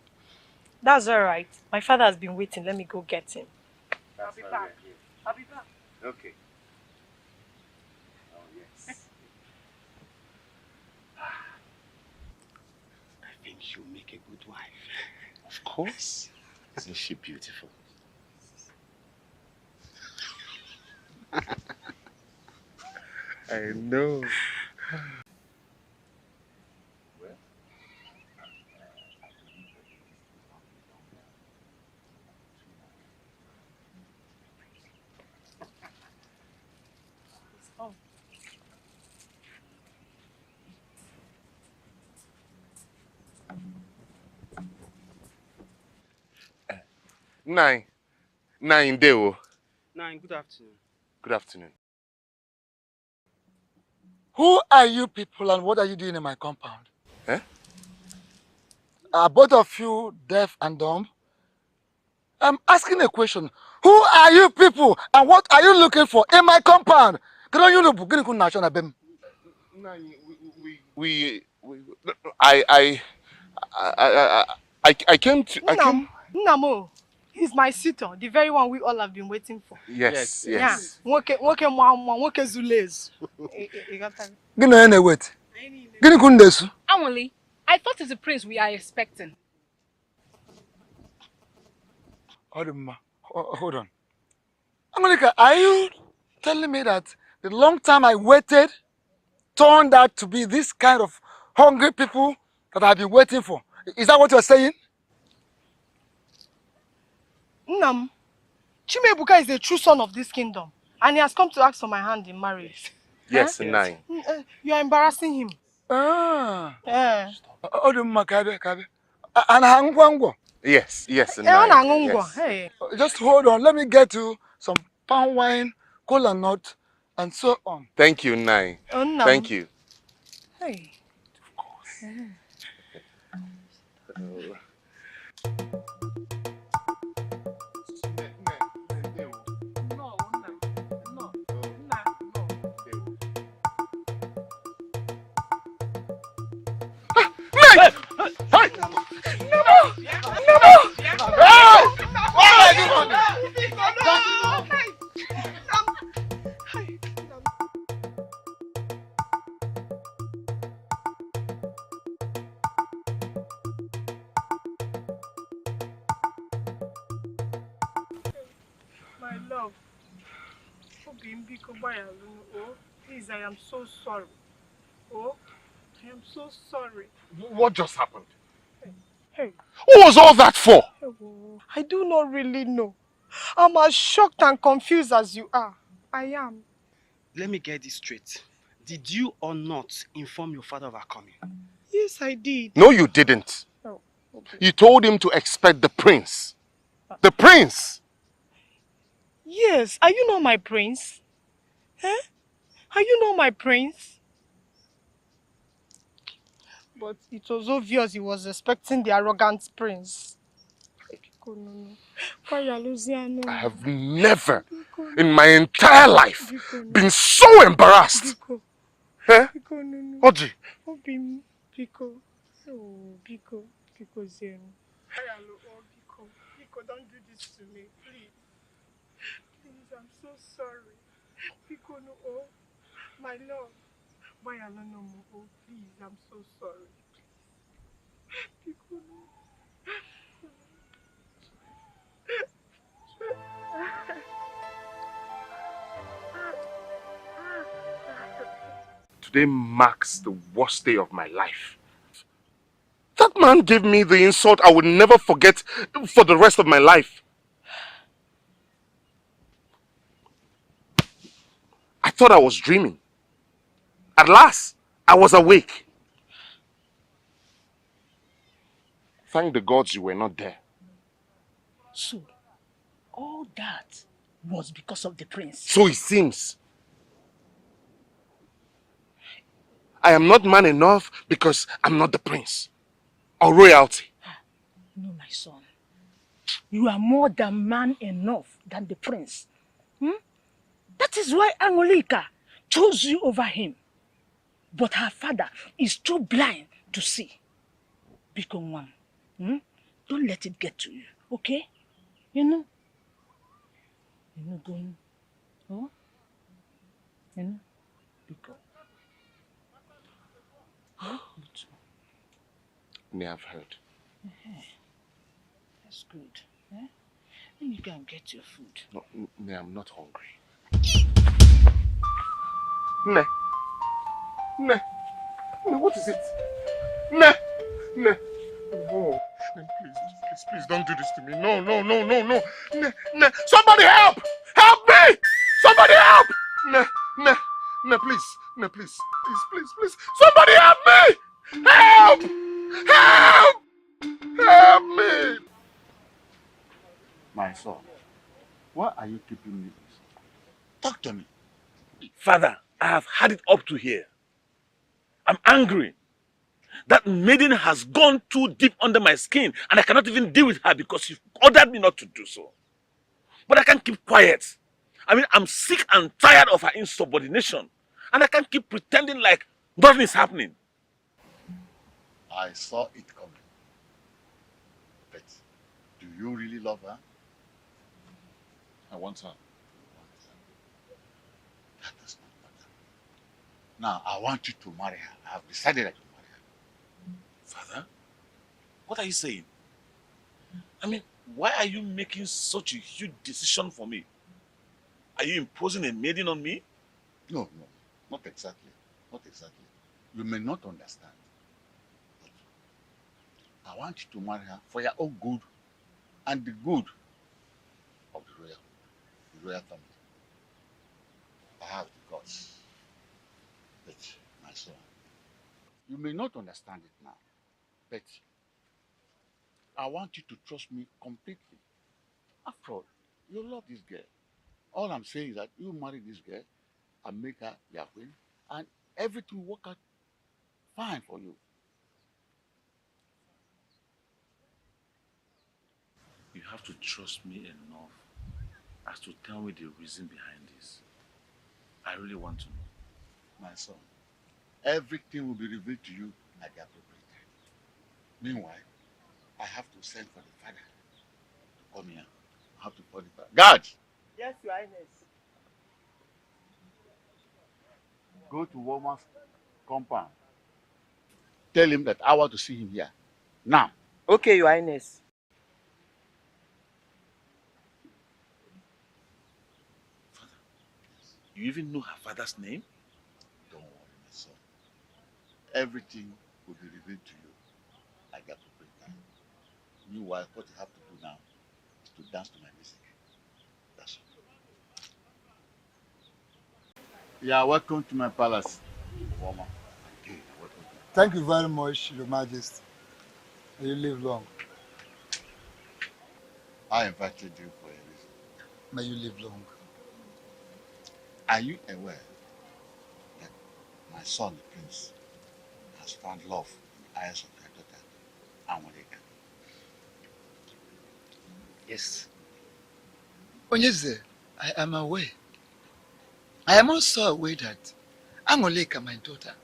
That's all right. My father has been waiting. Let me go get him. That's I'll be why back. we're here. I'll be back. Okay. Oh, yes. I think she'll make a good wife. Of course. Isn't she beautiful? I know. Oh. Nine Deo. Nine, good afternoon. Good afternoon. Who are you people and what are you doing in my compound? Eh? Are both of you deaf and dumb? I'm asking a question. Who are you people and what are you looking for in my compound? Nine, I, I came to. I came. Nnamo, he's my suitor, the very one we all have been waiting for. Yes, Yes. Yeah. Nwoke mwa nwoke Zulez. Gịnị onye na-ewet? Gịnị ka unu na-esu? Amuli, I thought it's the prince we are expecting. Ọ dị mma. Hold on. Angolika, are you telling me that the long time I waited turned out to be this kind of hungry people that I've been waiting for? Is that what you're saying? Nnam, Chimebuka is the true son of this kingdom, and he has come to ask for my hand in marriage. Yes, Huh? Nine. You are embarrassing him. Ah. Eh. Ọ dị mma ka abịa ka abịa. A na-ha ngwa ngwa? Yes, Ọ Nine. na-aṅụ ngwọ. Yes. Hey. Just hold on. Let me get you some palm wine, cola nut, and so on. Thank you, Nine. Nnam. Thank you. Hey. My love. Oh, please, I am so sorry. Oh, I am so sorry. What just happened? Hey. What was all that for? I do not really know. I'm as shocked and confused as you are. I am. Let me get this straight. Did you or not inform your father of our coming? Yes, I did. No, you didn't. Oh, okay. You told him to expect the prince. The prince! Yes, are you not my prince? Eh? Are you not my prince? But it was obvious he was expecting the arrogant prince. Biko, no. Why you losing? I have never in my entire life been so embarrassed. Biko. Eh? Biko, no. Oji. Obi, Biko. Oh, Biko. Biko, Zen. Oh, Biko. Biko, don't do this to me, please. Please, I'm so sorry. Biko, no. Oh, my love. Why I don't know more? Oh, please, I'm so sorry. Biko, no. Today marks the worst day of my life. That man gave me the insult I will never forget for the rest of my life. I thought I was dreaming. At last, I was awake. Thank the gods you were not there. So, all that was because of the prince. So it seems. I am not man enough because I'm not the prince or royalty. No, my son. You are more than man enough than the prince. That is why Angolika chose you over him. But her father is too blind to see. Biko Nwam, don't let it get to you, okay? You know? You're not going. Oh? You know? Biko. Huh? May I've heard. That's good. Eh? Then you go and get your food. No, May I'm not hungry. Ne. Ne. Ne, what is it? Ne. Ne. Oh, please, don't do this to me. No. Ne. Somebody help! Help me! Somebody help! Ne, please. Somebody help me! Help! Help me! My son, why are you keeping me? Talk to me. Father, I have had it up to here. I'm angry. That maiden has gone too deep under my skin and I cannot even deal with her because you've ordered me not to do so. But I can't keep quiet. I mean, I'm sick and tired of her insubordination. And I can't keep pretending like nothing is happening. I saw it coming. But do you really love her? I want her. That does not matter. Now, I want you to marry her. I have decided that you marry her. Father, what are you saying? I mean, why are you making such a huge decision for me? Are you imposing a maiden on me? No, not exactly. Not exactly. You may not understand. But I want you to marry her for your own good and the good of the royal family. I have the gods. But, my son, you may not understand it now, but I want you to trust me completely. After all, you love this girl. All I'm saying is that you marry this girl and make her your queen, and everything will work out fine for you. You have to trust me enough as to tell me the reason behind this. I really want to know. My son, everything will be revealed to you at the appropriate time. Meanwhile, I have to send for the father to come here. I have to call the father. Guard! Yes, Your Highness. Go to Woman's compound. Tell him that I want to see him here. Now. Okay, Your Highness. Father, you even know her father's name? Don't worry, my son. Everything will be revealed to you at the appropriate time. Meanwhile, what you have to do now is to dance to my music. That's all. Yeah, welcome to my palace, Woman. Okay, welcome. Thank you very much, Your Majesty. May you live long. I invited you for a reason. May you live long. Are you aware that my son, the prince, has found love in eyes of your daughter, Angolika. Yes. Onyeze, I am aware. I am also aware that Angolika, my daughter,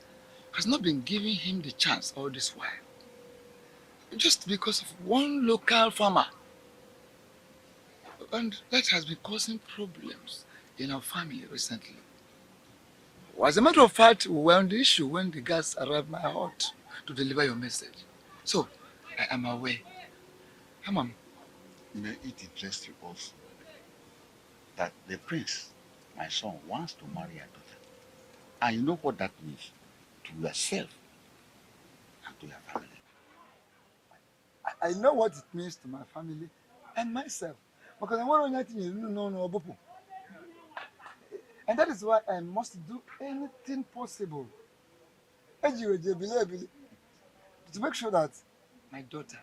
has not been giving him the chance all this while. Just because of one local farmer. And that has been causing problems in our family recently. As a matter of fact, we were on the issue when the guys arrived my hut to deliver your message. So, I am aware. Hamam. May it interest you also that the prince, my son, wants to marry your daughter. And you know what that means to yourself and to your family. I know what it means to my family and myself. Because I want nothing you know, Bopo. And that is why I must do anything possible to make sure that my daughter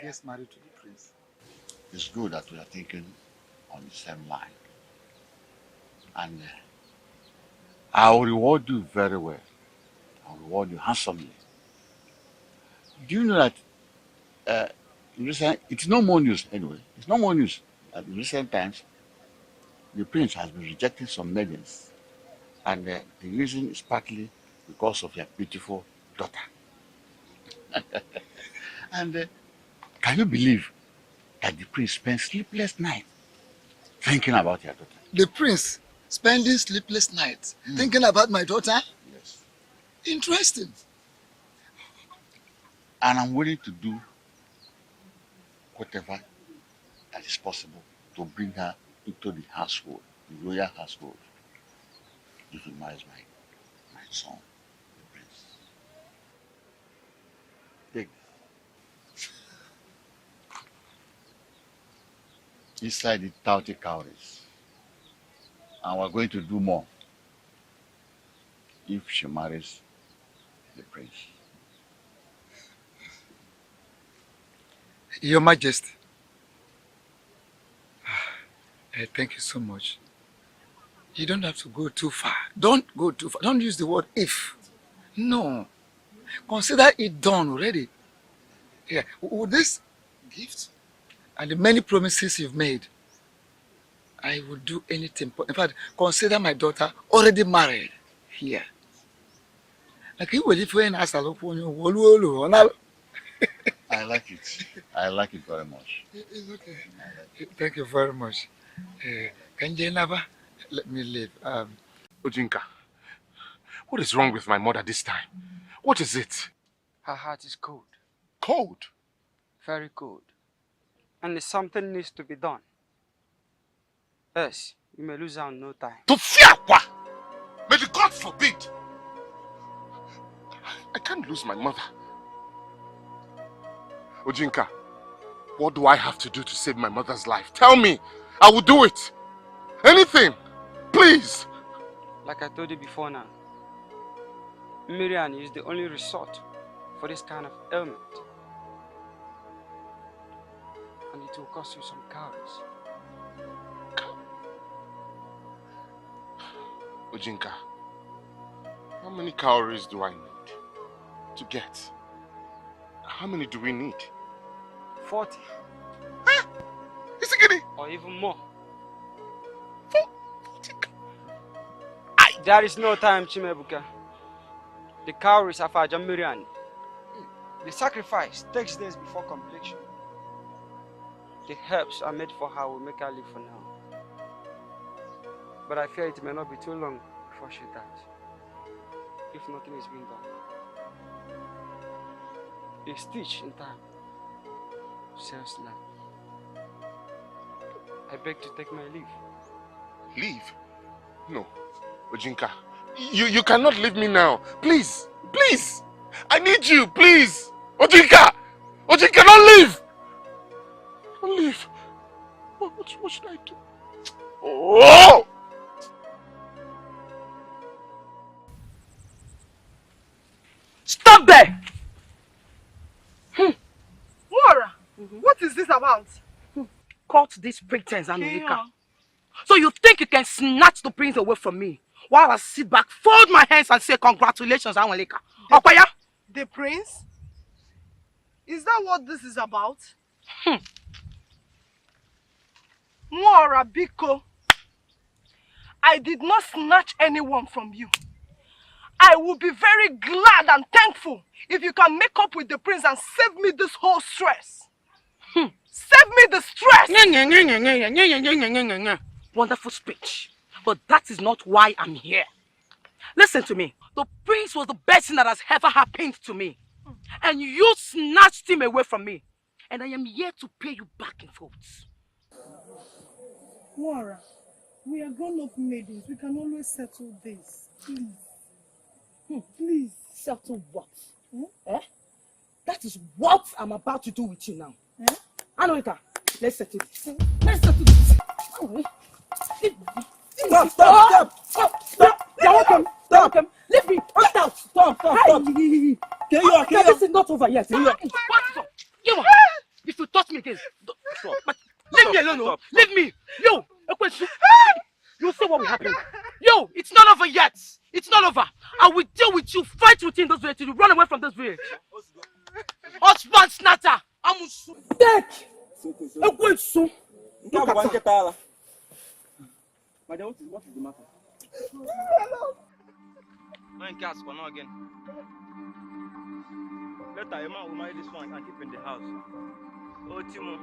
gets married to the prince. It's good that we are thinking on the same line. And I will reward you very well. I will reward you handsomely. Do you know that it's no more news anyway. It's no more news that in recent times the prince has been rejecting some maidens. And the reason is partly because of your beautiful daughter. And can you believe that the prince spends sleepless nights thinking about your daughter? The prince spending sleepless nights thinking about my daughter? Yes. Interesting. And I'm willing to do whatever that is possible to bring her into the household, the royal household, if he marries my son, the prince. Take this. Inside the 30 cowries. And we're going to do more if she marries the prince. Your Majesty, thank you so much. You don't have to go too far. Don't go too far. Don't use the word if. No. Consider it done already. Yeah. With this gift and the many promises you've made, I will do anything. In fact, consider my daughter already married here. Like you will if you ask a lot. I like it. I like it very much. It's okay. Thank you very much. Can you never let me leave? Ojinka, what is wrong with my mother this time? What is it? Her heart is cold. Cold? Very cold. And something needs to be done. Yes, you may lose out in no time. To fear what? May the God forbid! I can't lose my mother. Ojinka, what do I have to do to save my mother's life? Tell me. I will do it. Anything. Please. Like I told you before now, Miriam is the only resort for this kind of ailment. And it will cost you some calories. Ojinka, how many calories do I need to get? How many do we need? 40. Huh? Is it getting? Or even more. 40. There is no time, Chimebuka. The calories are for Jamirian. The sacrifice takes days before completion. The herbs are made for her will make her live for now. But I fear it may not be too long before she dies, if nothing is being done. A stitch in time saves life. I beg to take my leave. Leave? No. Ojinka, you cannot leave me now. Please, please. I need you, please. Ojinka! Ojinka, don't leave! Don't leave. What should I do? Oh! Stop there! Mora, what is this about? Cut this pretense, Angelica. So you think you can snatch the prince away from me while I sit back, fold my hands and say congratulations, Angelica? Okoya? The prince? Is that what this is about? Mwara Biko, I did not snatch anyone from you. I will be very glad and thankful if you can make up with the prince and save me this whole stress. Save me the stress! Wonderful speech. But that is not why I'm here. Listen to me. The prince was the best thing that has ever happened to me. And you snatched him away from me. And I am here to pay you back in full. Mwara, we are grown-up maidens. We can always settle this. Please. Please. Settle what? Eh? That is what I'm about to do with you now. Eh? Anoika, let's settle this. Let's settle this. Oh, Stop! You're welcome. Leave me. Stop. This is not over yet. If you touch me again, stop. But leave me alone. Stop. Leave me. Yo, you see what will happen. Yo, it's not over yet. It's not over. I will deal with you, fight with you in this village till you run away from this village. Husband snatter. Take. Look at that. Madam, what is the matter? No gas for now again. Later, a man will marry this one and keep in the house. Oh, Timo.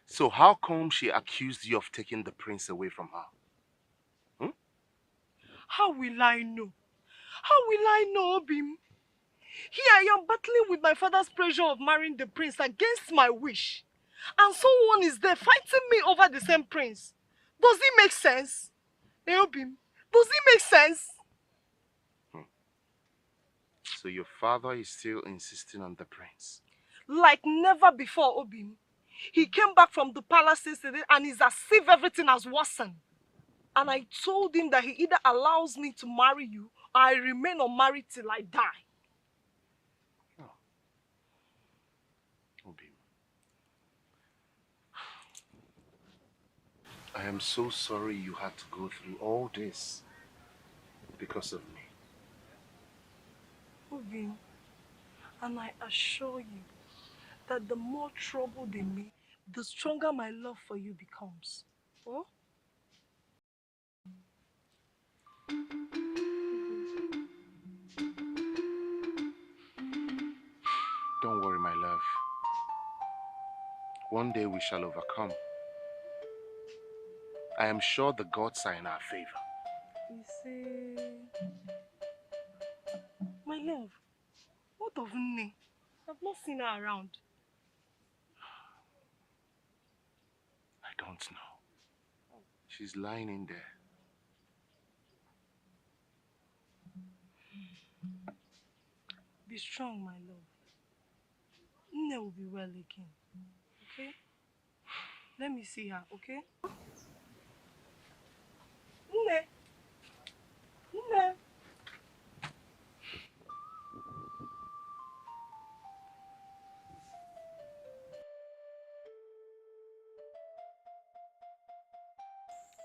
So how come she accused you of taking the prince away from her? How will I know? How will I know, Obim? Here I am battling with my father's pressure of marrying the prince against my wish. And someone is there fighting me over the same prince. Does it make sense? Obim, does it make sense? So your father is still insisting on the prince? Like never before, Obim. He came back from the palace yesterday and it's as if everything has worsened. And I told him that he either allows me to marry you or I remain unmarried till I die. Oh. Obim. I am so sorry you had to go through all this because of me. Obim, and I assure you that the more trouble they make, the stronger my love for you becomes. Oh? Don't worry, my love. One day we shall overcome. I am sure the gods are in our favor. You see... My love, what of Nne? I've not seen her around. I don't know. She's lying in there. Be strong, my love. Nne will be well again. Okay? Let me see her, okay? Nne! Nne!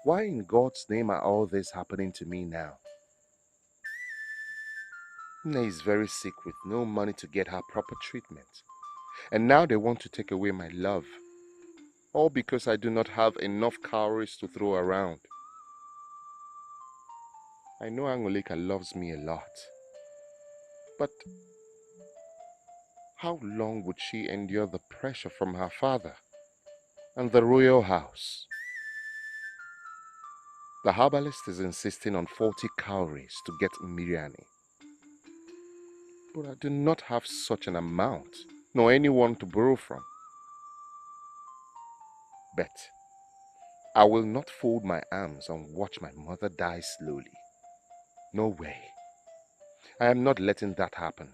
Why in God's name are all this happening to me now? Nne is very sick with no money to get her proper treatment. And now they want to take away my love. All because I do not have enough calories to throw around. I know Angolika loves me a lot. But how long would she endure the pressure from her father and the royal house? The herbalist is insisting on 40 calories to get Miriani. But I do not have such an amount, nor anyone to borrow from. Bet, I will not fold my arms and watch my mother die slowly. No way. I am not letting that happen.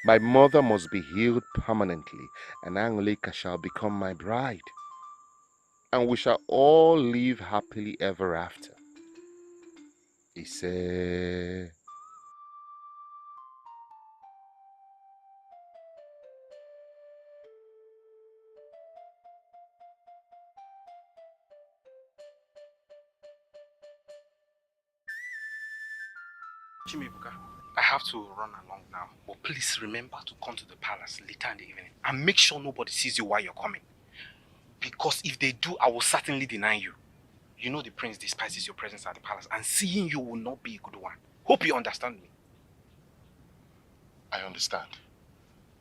My mother must be healed permanently, and Angolika shall become my bride. And we shall all live happily ever after. Ise. Chimebuka, I have to run along now. But please remember to come to the palace later in the evening. And make sure nobody sees you while you're coming. Because if they do, I will certainly deny you. You know the prince despises your presence at the palace. And seeing you will not be a good one. Hope you understand me. I understand.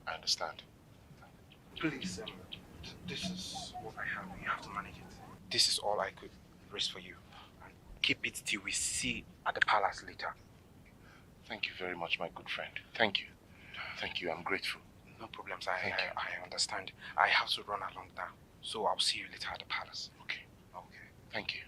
I understand. Please, this is what I have. You have to manage it. This is all I could raise for you. And keep it till we see at the palace later. Thank you very much, my good friend. Thank you. Thank you. I'm grateful. No problems. I understand. I have to run along now. So I'll see you later at the palace. Okay. Okay. Thank you.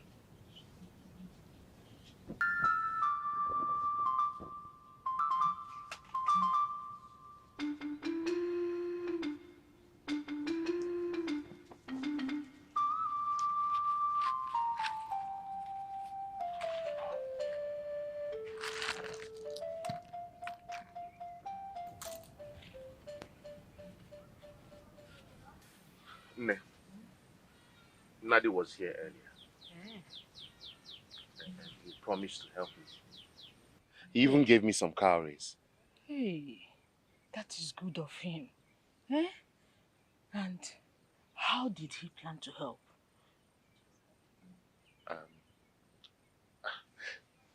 Ne. Nadi was here earlier. He promised to help me. He even gave me some cowries. Hey, that is good of him. Eh? And how did he plan to help?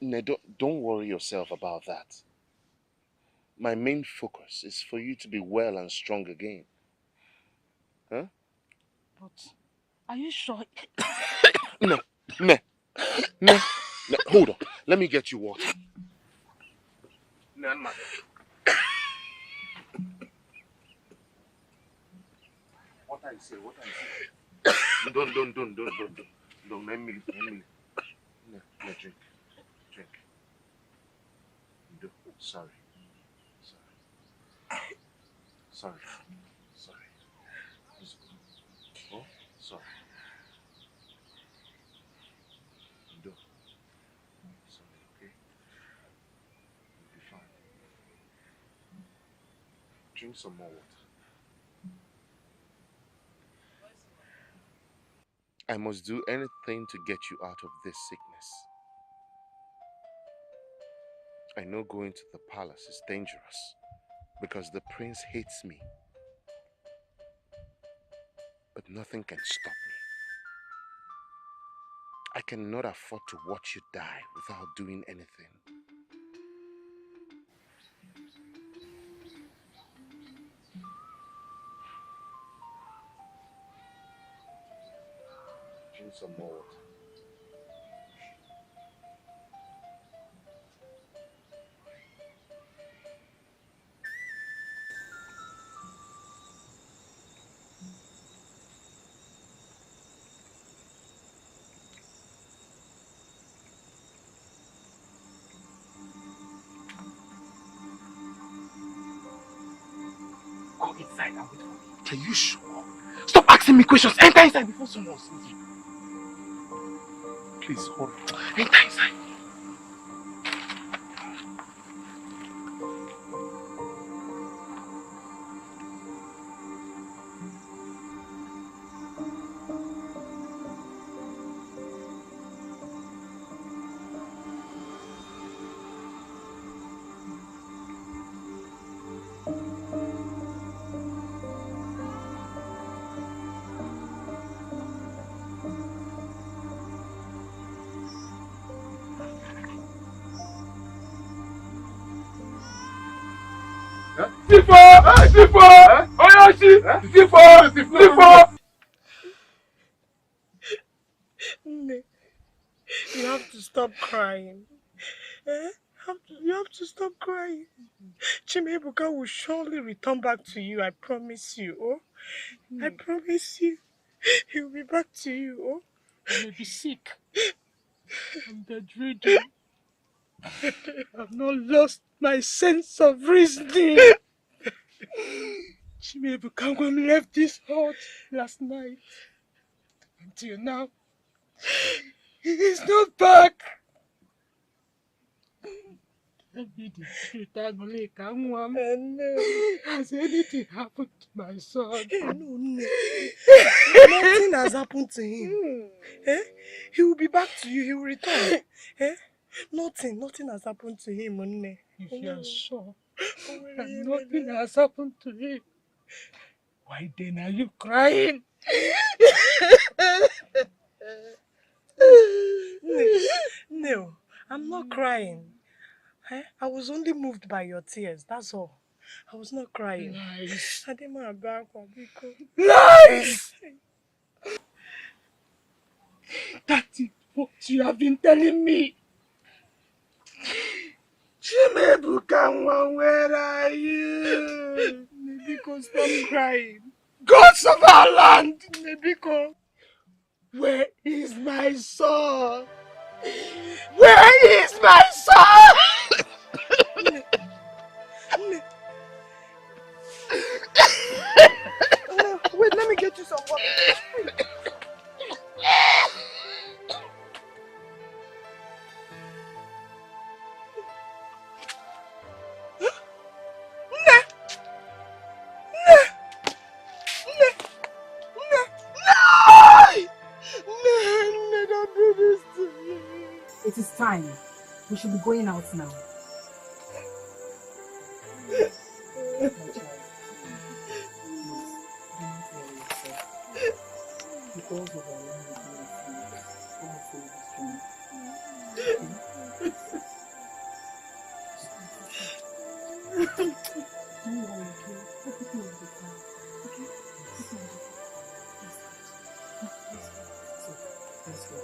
Ne, don't worry yourself about that. My main focus is for you to be well and strong again. Huh? But are you sure? No, ne, ne, ne. Hold on. Let me get you water. What I say? What I say? Don't. Let me. No, drink. Sorry. Oh, sorry. No. Sorry, okay? You'll be fine. Drink some more water. I must do anything to get you out of this sickness. I know going to the palace is dangerous because the prince hates me. But nothing can stop me. I cannot afford to watch you die without doing anything. Drink some more water. Go inside and wait for me. Are you sure? Stop asking me questions. Enter inside before someone sees you. Please, hold on. Enter inside. Nne, you have to stop crying. You have to stop crying. Chimebuka will surely return back to you, I promise you. Oh, I promise you. He will be back to you. Oh, I may be sick. I'm bedridden. I've not lost my sense of reasoning. Chimebuka left this hut last night. Until now, he is not back. Has anything happened to my son? No. Nothing has happened to him. He will be back to you. He will return. Nothing has happened to him, Nne. If you are sure that nothing has happened to him, why then are you crying? No, I'm not crying. I was only moved by your tears, that's all. I was not crying. Lies. Lies! That is what you have been telling me. Chimebuka, where are you? Nebiko, stop crying. Gods of our land, Nebiko, where is my son? Where is my son? No, wait, let me get you some water. Don't do this to me. It is time. We should be going out now. My child, because of our long God save his strength. Don't worry, okay? Everything will be fine. Okay? Everything will be fine. Let's go.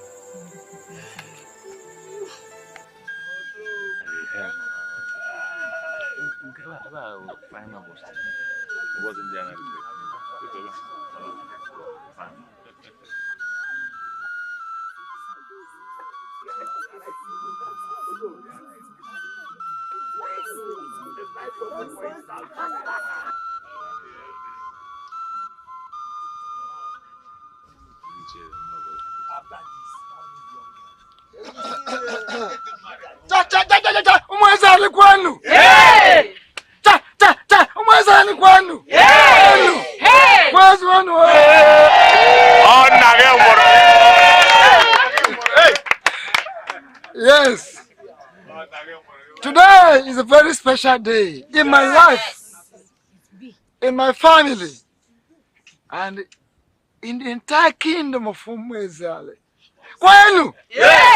Umwezani kwenu? Umwezani kwenu? Mwezi wenu? Yes. Today is a very special day in my life, in my family, and in the entire kingdom of Umwezali. Kwenu?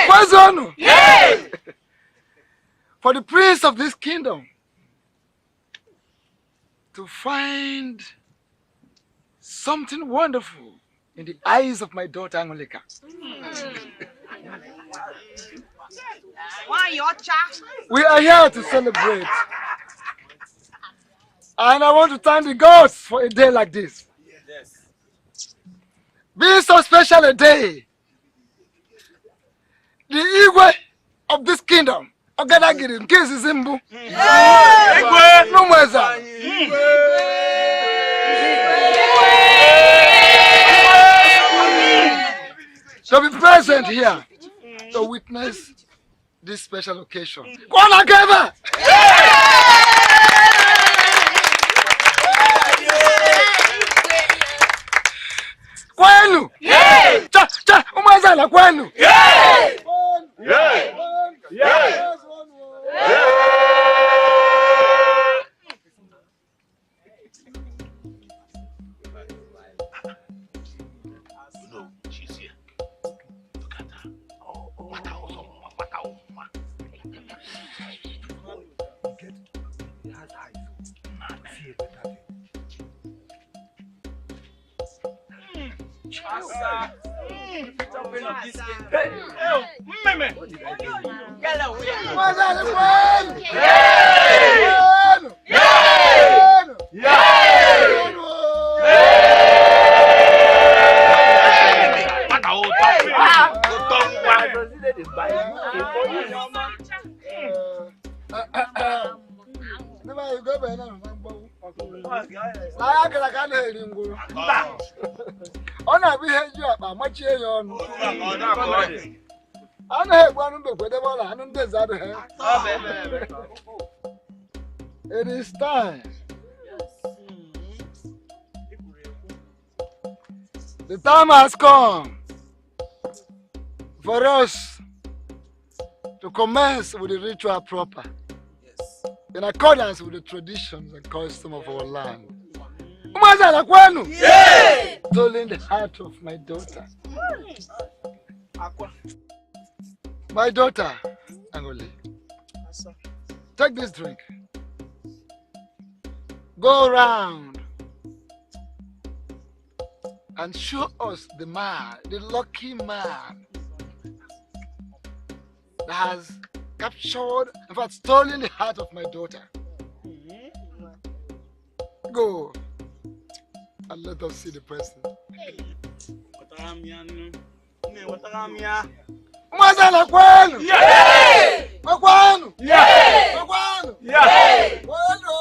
Kwezonu? For the prince of this kingdom to find something wonderful in the eyes of my daughter Angolika. We are here to celebrate. And I want to thank the gods for a day like this. Being so special a day, the Igwe of this kingdom, Ogadagiri, in case it's Imbu. No more, to be present here to witness this special occasion. Kwala Kwenu? Umazala kwenu? It is time. The time has come for us to commence with the ritual proper. Yes. In accordance with the traditions and customs of our land. Yeah! Stolen the heart of my daughter. My daughter, Angoli, take this drink. Go around and show us the man, the lucky man that has captured, in fact, stolen the heart of my daughter. Go and let us see the person. Mazala kwenu! Yeah! Makwanu! Yeah! Makwanu! Yeah! Kwanu!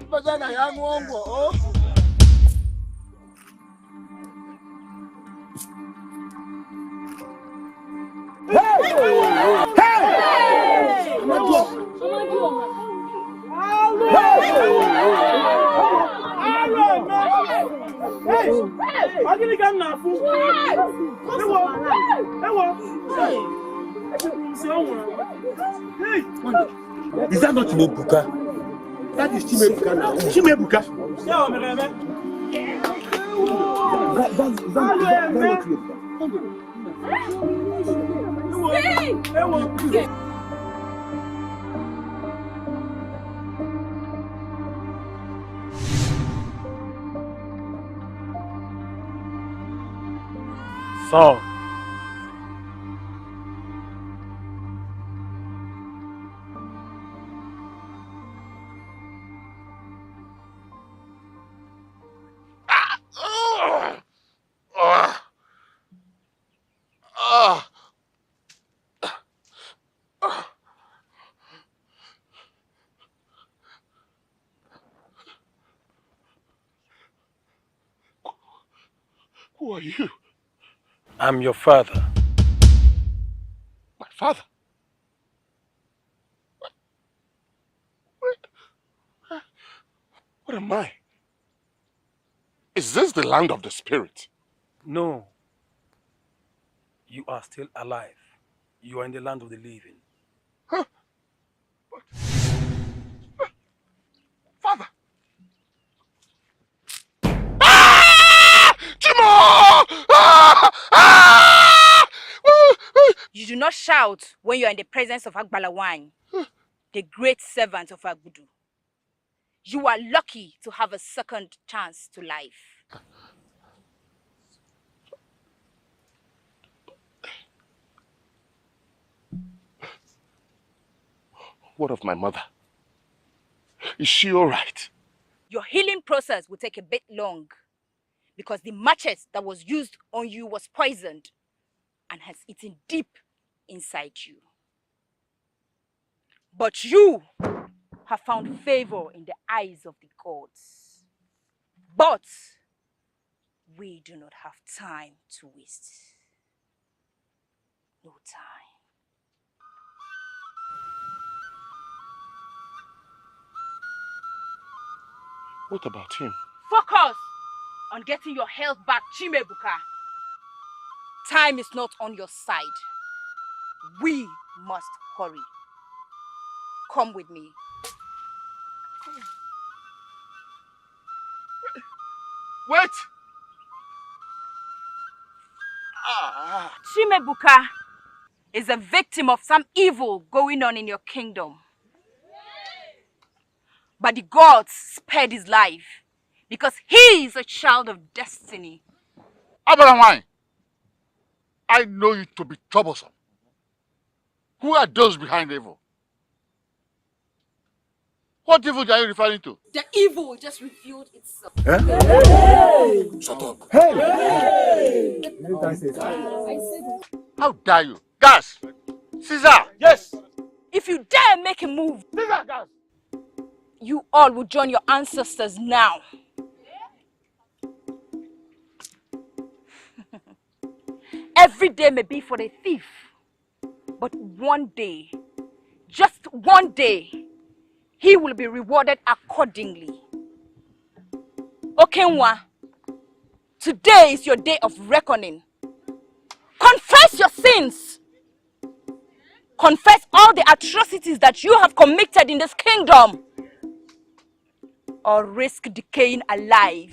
Mazala ya mwongo, oh! Is that not Chimebuka? That is Chimebuka now. Chimebuka. So. Who are you? I'm your father. My father? What am I? Is this the land of the spirit? No. You are still alive. You are in the land of the living. Huh? Father! You do not shout when you are in the presence of Agbalawan, the great servant of Agudu. You are lucky to have a second chance to life. What of my mother? Is she all right? Your healing process will take a bit long because the matches that was used on you was poisoned and has eaten deep inside you. But you have found favor in the eyes of the gods. But we do not have time to waste. No time. What about him? Focus on getting your health back, Chimebuka. Time is not on your side. We must hurry. Come with me. Wait! Chimebuka is a victim of some evil going on in your kingdom. But the gods spared his life because he is a child of destiny. Abalamai, I know you to be troublesome. Who are those behind evil? What evil are you referring to? The evil just revealed itself. Huh? Hey! Shut up. Hey! How dare you? Gas! Caesar! Yes! If you dare make a move, Caesar, gas! You all will join your ancestors now. Every day may be for a thief, but one day, just one day, he will be rewarded accordingly. Okenwa, today is your day of reckoning. Confess your sins. Confess all the atrocities that you have committed in this kingdom, or risk decaying alive.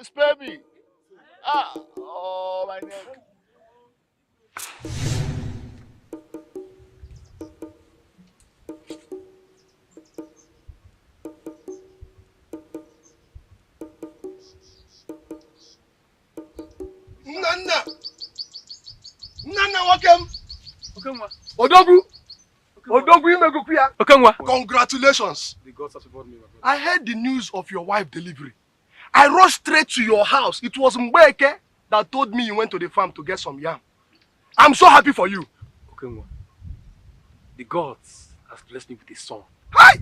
Spare me. Oh, my neck. Nana! Nana, welcome! Odogu! Odogu, Imegukuya! Congratulations! The gods have favored me, my brother. I heard the news of your wife delivery. I rushed straight to your house. It was Mbeke that told me you went to the farm to get some yam. I'm so happy for you. Okenwa, the gods has blessed me with a son. Hi!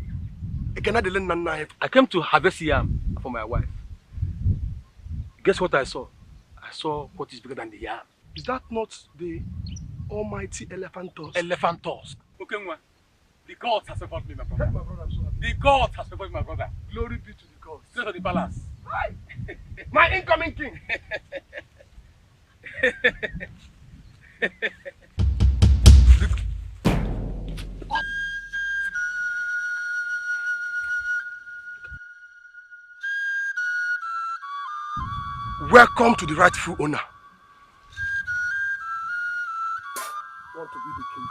I came to harvest yam for my wife. Guess what I saw? I saw what is bigger than the yam. Is that not the almighty elephant tusk? Elephant tusk. Okenwa, the gods has favored me, my brother. My brother, I'm so happy. The gods has favored me, my brother. Glory be to the gods. Straight to the palace. Hi! My incoming king. Welcome to the rightful owner. Want to be the king.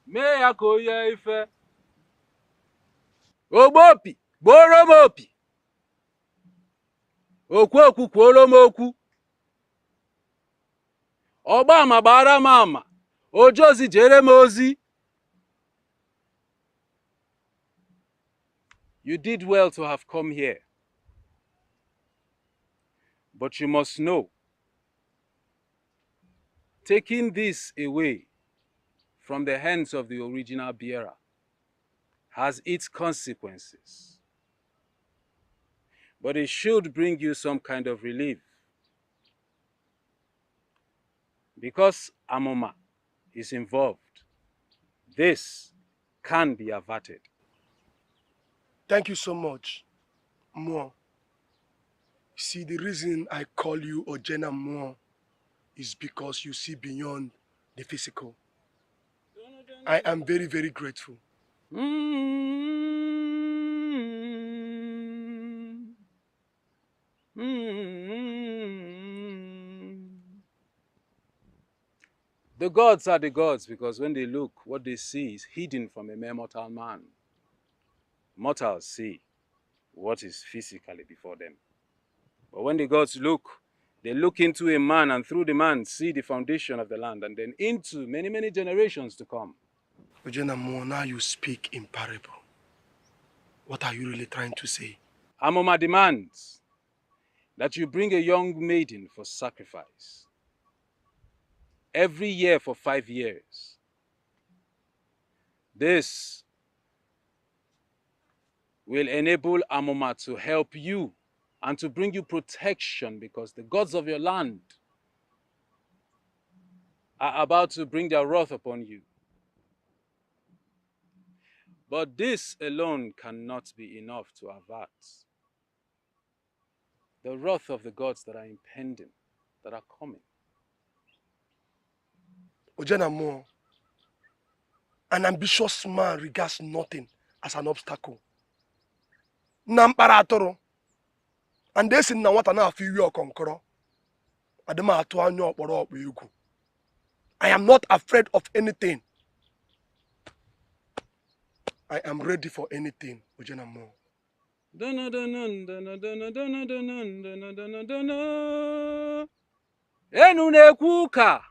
Mee ya ka o yie ife. Ogbopi, gboro m opi. Okwu okwu kwuoro m okwu. Ọgba ama gbara m ama. Oje ozi jere m ozi. You did well to have come here. But you must know, taking this away from the hands of the original bearer has its consequences. But it should bring you some kind of relief. Because Amoma is involved, this can be averted. Thank you so much, Mo. See, the reason I call you Ojena Mo is because you see beyond the physical. I am very, very grateful. The gods are the gods because when they look, what they see is hidden from a mere mortal man. Mortals see what is physically before them. But when the gods look, they look into a man and through the man see the foundation of the land and then into many, many generations to come. Ojena Mo, now you speak in parable. What are you really trying to say? Amoma demands that you bring a young maiden for sacrifice every year for 5 years. This will enable Amoma to help you and to bring you protection because the gods of your land are about to bring their wrath upon you. But this alone cannot be enough to avert the wrath of the gods that are impending, that are coming. Ojena Mo, an ambitious man regards nothing as an obstacle. Namparatoro. And this is not what I feel conqueror. I am not afraid of anything. I am ready for anything, Ojena Mo. Enu na-ekwu ụka,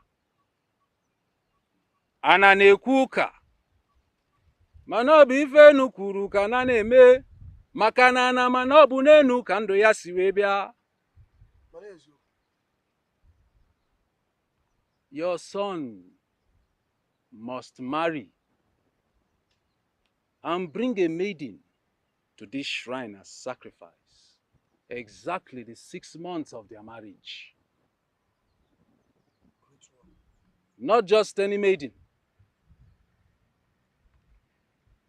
ana na-ekwu ụka, mana ọ bụ ife enu kwuru ka na na-eme, maka na ana mana ọ bụ n'enu ka ndụ ya si wee bịa. Your son must marry and bring a maiden to this shrine as sacrifice. Exactly the 6 months of their marriage. Not just any maiden,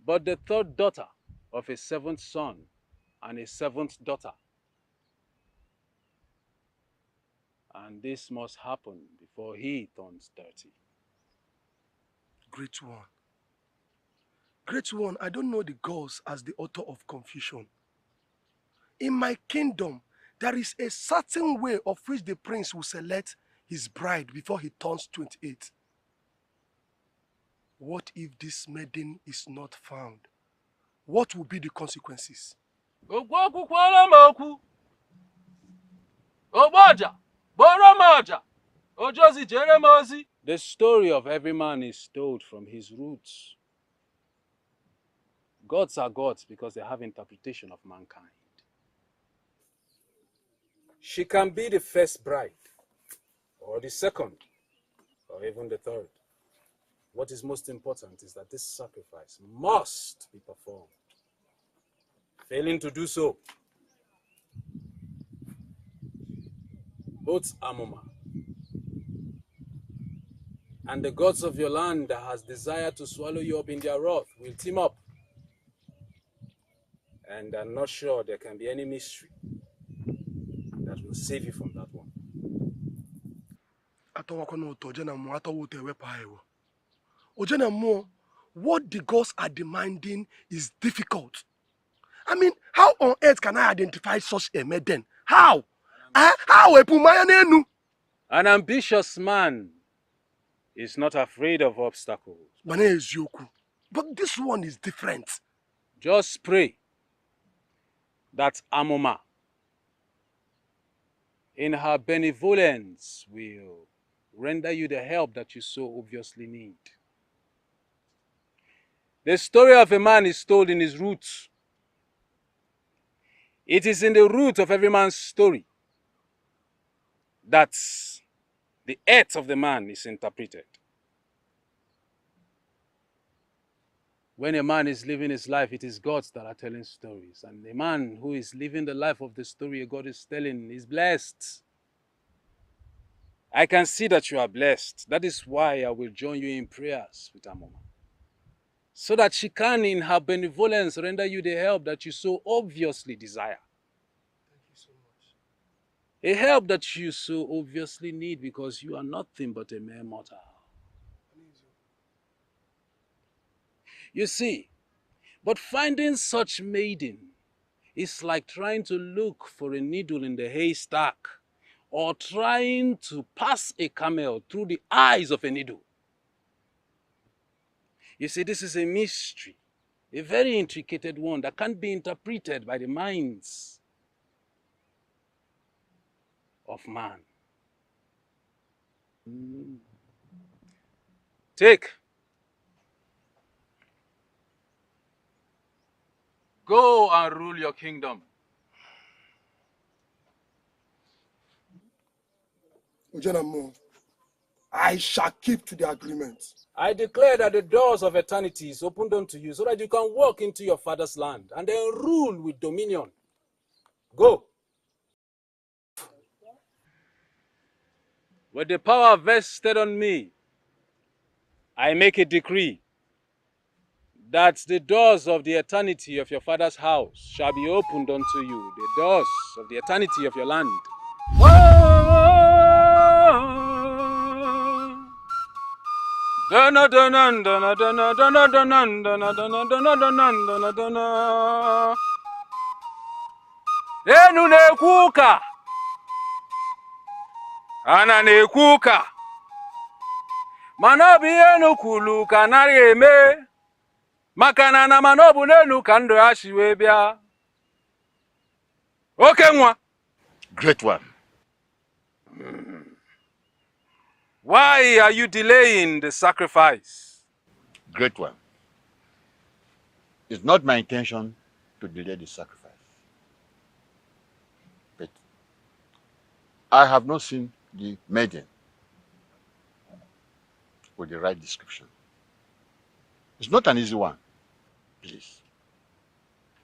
but the third daughter of a seventh son and a seventh daughter. And this must happen before he turns 30. Great one. Great one, I don't know the gods as the author of confusion. In my kingdom, there is a certain way of which the prince will select his bride before he turns 28. What if this maiden is not found? What will be the consequences? The story of every man is told from his roots. Gods are gods because they have interpretation of mankind. She can be the first bride, or the second, or even the third. What is most important is that this sacrifice must be performed. Failing to do so, both Amoma and the gods of your land that has desired to swallow you up in their wrath will team up. And I'm not sure there can be any mystery that will save you from that one. What the gods are demanding is difficult. I mean, how on earth can I identify such a maiden? How? How? An ambitious man is not afraid of obstacles. But this one is different. Just pray that Amoma, in her benevolence, will render you the help that you so obviously need. The story of a man is told in his roots. It is in the root of every man's story that the earth of the man is interpreted. When a man is living his life, it is gods that are telling stories. And the man who is living the life of the story a God is telling is blessed. I can see that you are blessed. That is why I will join you in prayers with Amoma, so that she can, in her benevolence, render you the help that you so obviously desire. Thank you so much. A help that you so obviously need because you are nothing but a mere mortal. You see, but finding such maiden is like trying to look for a needle in the haystack or trying to pass a camel through the eyes of a needle. You see, this is a mystery, a very intricate one that can't be interpreted by the minds of man. Take. Go and rule your kingdom. I shall keep to the agreement. I declare that the doors of eternity is opened unto you so that you can walk into your father's land and then rule with dominion. Go. With the power vested on me, I make a decree that the doors of the eternity of your father's house shall be opened unto you, the doors of the eternity of your land. Enu na-ekwu ụka, ana na-ekwu ụka, mana ọ bụ ihe enu kwulu ka anaghị eme, maka na na mana ọ bụ n'elu ka ndụ ya si wee bịa. Oke nwa. Great one. Why are you delaying the sacrifice? Great one. It's not my intention to delay the sacrifice. But I have not seen the maiden with the right description. It's not an easy one. Please.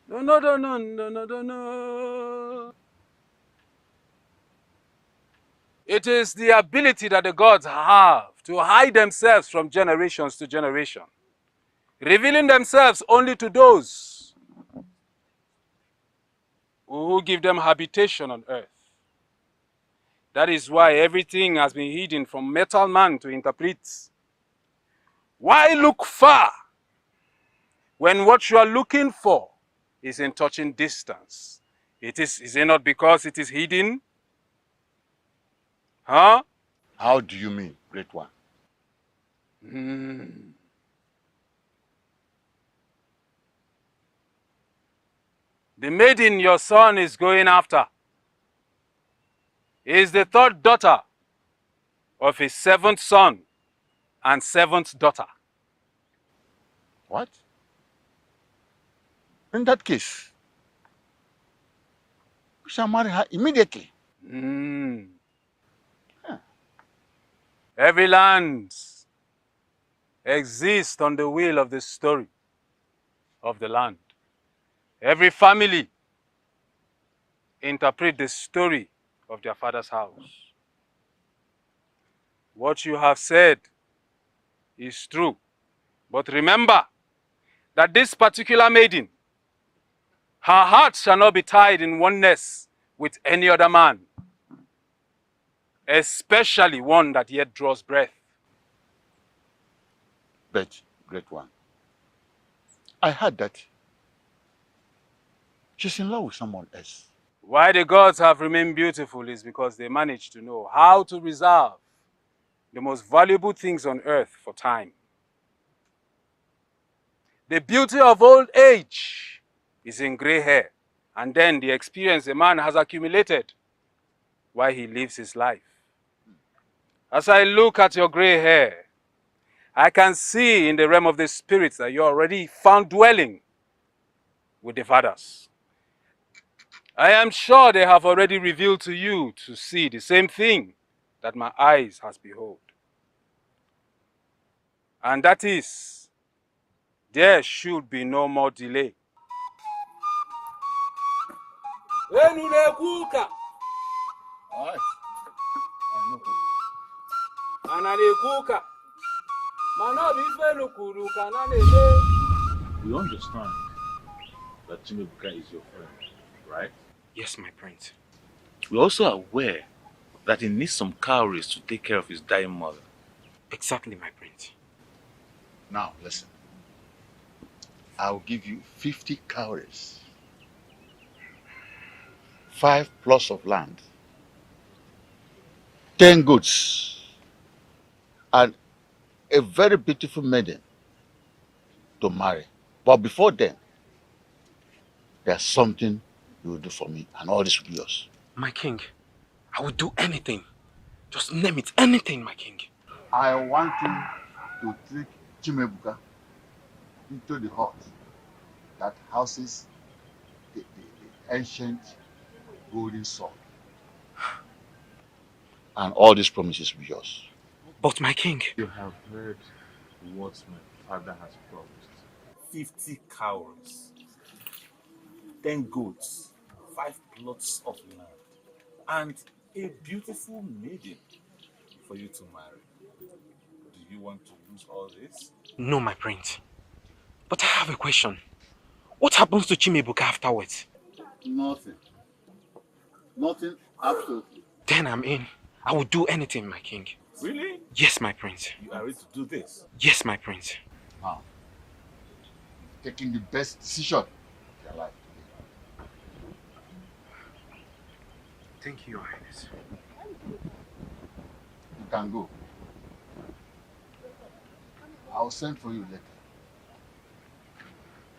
No, no, no, no, no, no, no, no. It is the ability that the gods have to hide themselves from generations to generation, revealing themselves only to those who give them habitation on earth. That is why everything has been hidden from mortal man to interpret. Why look far when what you are looking for is in touching distance? Is it not because it is hidden? Huh? How do you mean, great one? The maiden your son is going after is the third daughter of his seventh son and seventh daughter. What? In that case, we shall marry her immediately. Every land exists on the wheel of the story of the land. Every family interpret the story of their father's house. What you have said is true. But remember that this particular maiden, her heart shall not be tied in oneness with any other man, especially one that yet draws breath. But, great one, I heard that she's in love with someone else. Why the gods have remained beautiful is because they managed to know how to reserve the most valuable things on earth for time. The beauty of old age is in gray hair, and then the experience a man has accumulated while he lives his life. As I look at your gray hair, I can see in the realm of the spirits that you're already found dwelling with the fathers. I am sure they have already revealed to you to see the same thing that my eyes has beheld. And that is, there should be no more delay. We understand that Chimebuka is your friend, right? Yes, my prince. We're also aware that he needs some cowries to take care of his dying mother. Exactly, my prince. Now, listen. I'll give you 50 cowries, 5 plots of land, 10 goats, and a very beautiful maiden to marry. But before then, there's something you will do for me, and all this will be yours. My king, I will do anything. Just name it, anything, my king. I want you to take Chimebuka into the hut that houses the ancient golden sword. And all these promises will be yours. But my king... You have heard what my father has promised. 50 cows, 10 goats, 5 plots of land, and a beautiful maiden for you to marry. Do you want to lose all this? No, my prince. But I have a question. What happens to Chimebuka afterwards? Nothing. Nothing, absolutely. Then I'm in. I will do anything, my king. Really? Yes, my prince. You are ready to do this? Yes, my prince. Now, taking the best decision of your life today. Thank you, Your Highness. You can go. I'll send for you later.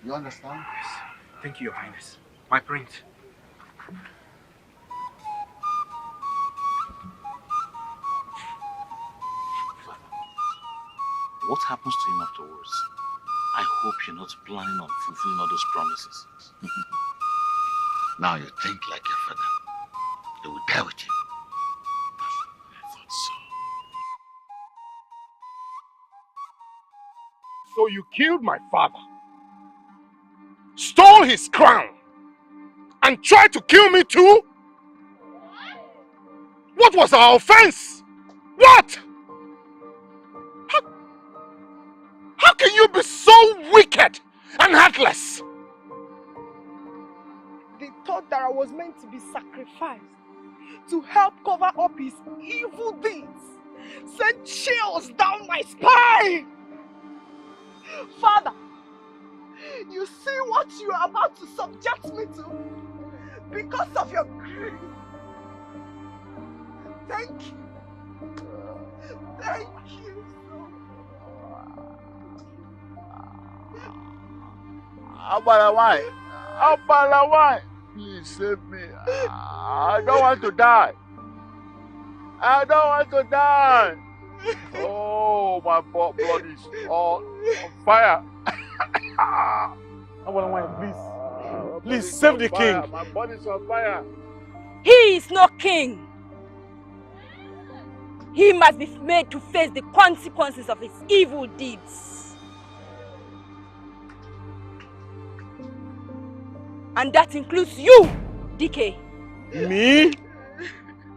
You understand? Yes. Thank you, Your Highness. My prince. What happens to him afterwards? I hope you're not planning on fulfilling all those promises. Now you think like your father. They will die with you. I thought so. So you killed my father. stole his crown and tried to kill me too? What was our offense? What? How can you be so wicked and heartless? They thought that I was meant to be sacrificed to help cover up his evil deeds. Sent chills down my spine. Father, you see what you are about to subject me to because of your grief. Thank you. Thank you Abalawai, Abalawai, please save me. I don't want to die. I don't want to die. Oh, my blood is on fire. Abalawai, please. Please save the king. My body's on fire. He is not king. He must be made to face the consequences of his evil deeds. And that includes you, DK. Me?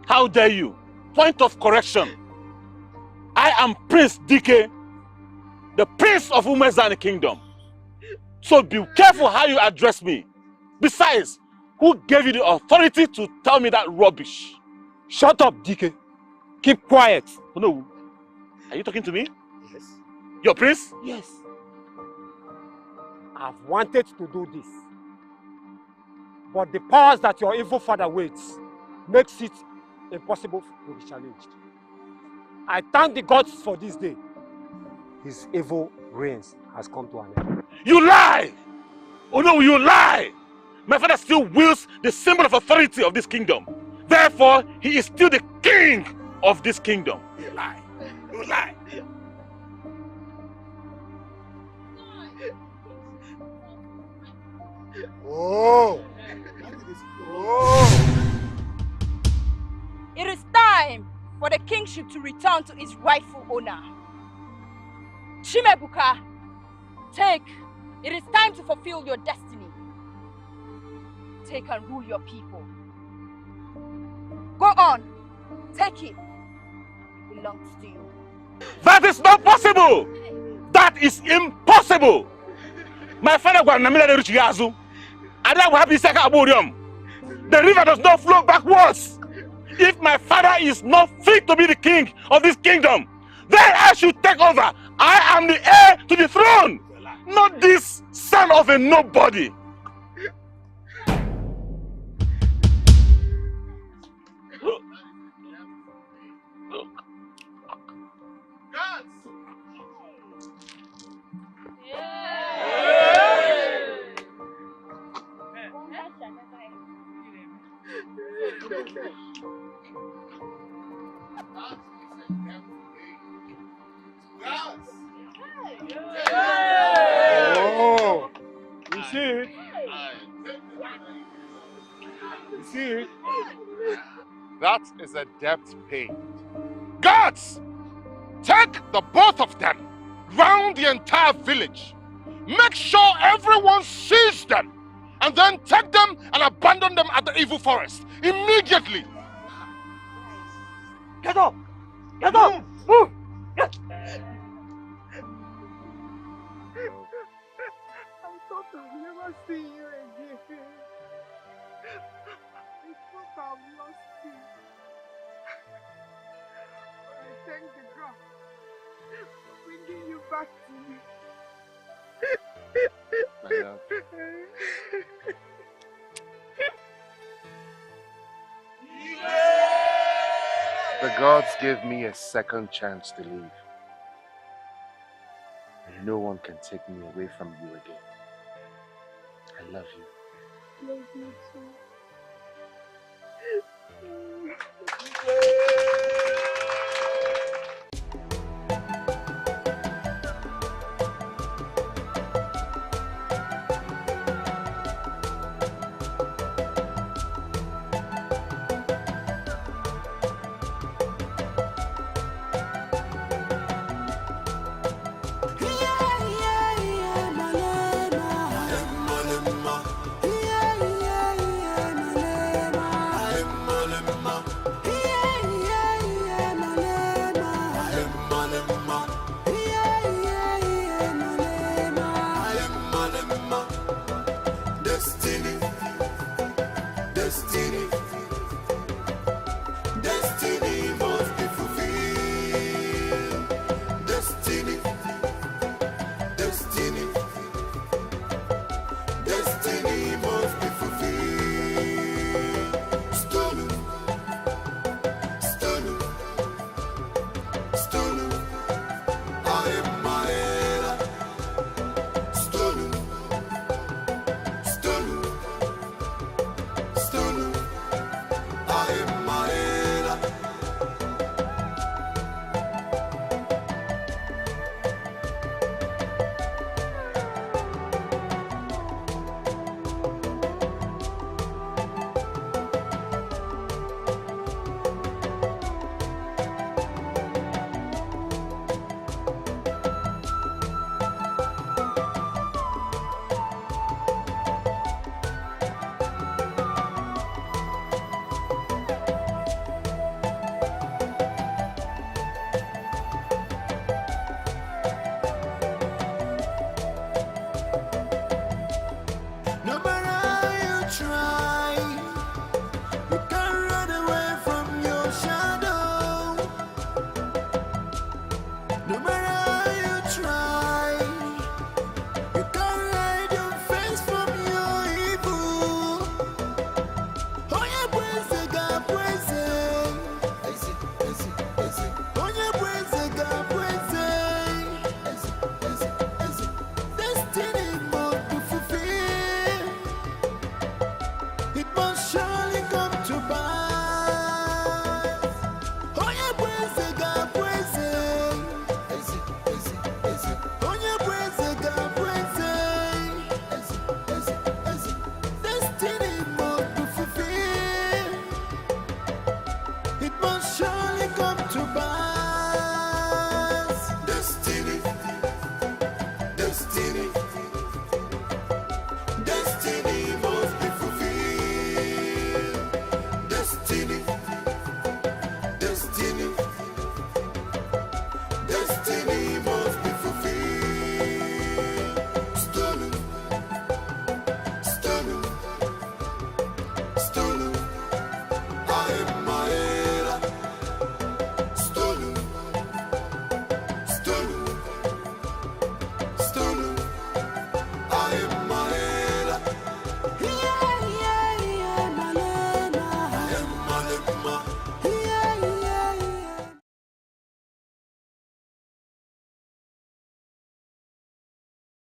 How dare you? Point of correction. I am Prince DK, the Prince of Umezani Kingdom. So be careful how you address me. Besides, who gave you the authority to tell me that rubbish? Shut up, DK. Keep quiet. Oh, no. Are you talking to me? Yes. Your prince? Yes. I've wanted to do this. But the powers that your evil father waits makes it impossible to be challenged. I thank the gods for this day. His evil reigns has come to an end. You lie! Oh no, you lie! My father still wields the symbol of authority of this kingdom. Therefore, he is still the king of this kingdom. You lie. You lie. Oh! It is time for the kingship to return to its rightful owner. Chimebuka, take. It is time to fulfill your destiny. Take and rule your people. Go on. Take it. It belongs to you. That is not possible! That is impossible! My father was Namila de Ruchigazu. And I will have Isaka Aburium. The river does not flow backwards. If my father is not fit to be the king of this kingdom, then I should take over. I am the heir to the throne, not this son of a nobody. Oh! You see it? You see it? That is a debt paid. Guards! Take the both of them round the entire village. Make sure everyone sees them. And then take them and abandon them at the evil forest. Immediately! Get up! Get up! Move! Get. I thought I'd never see you again. I thought I've lost you. But I thank the God for bringing you back to me. My love. The gods gave me a second chance to leave. And no one can take me away from you again. I love you. Love you too.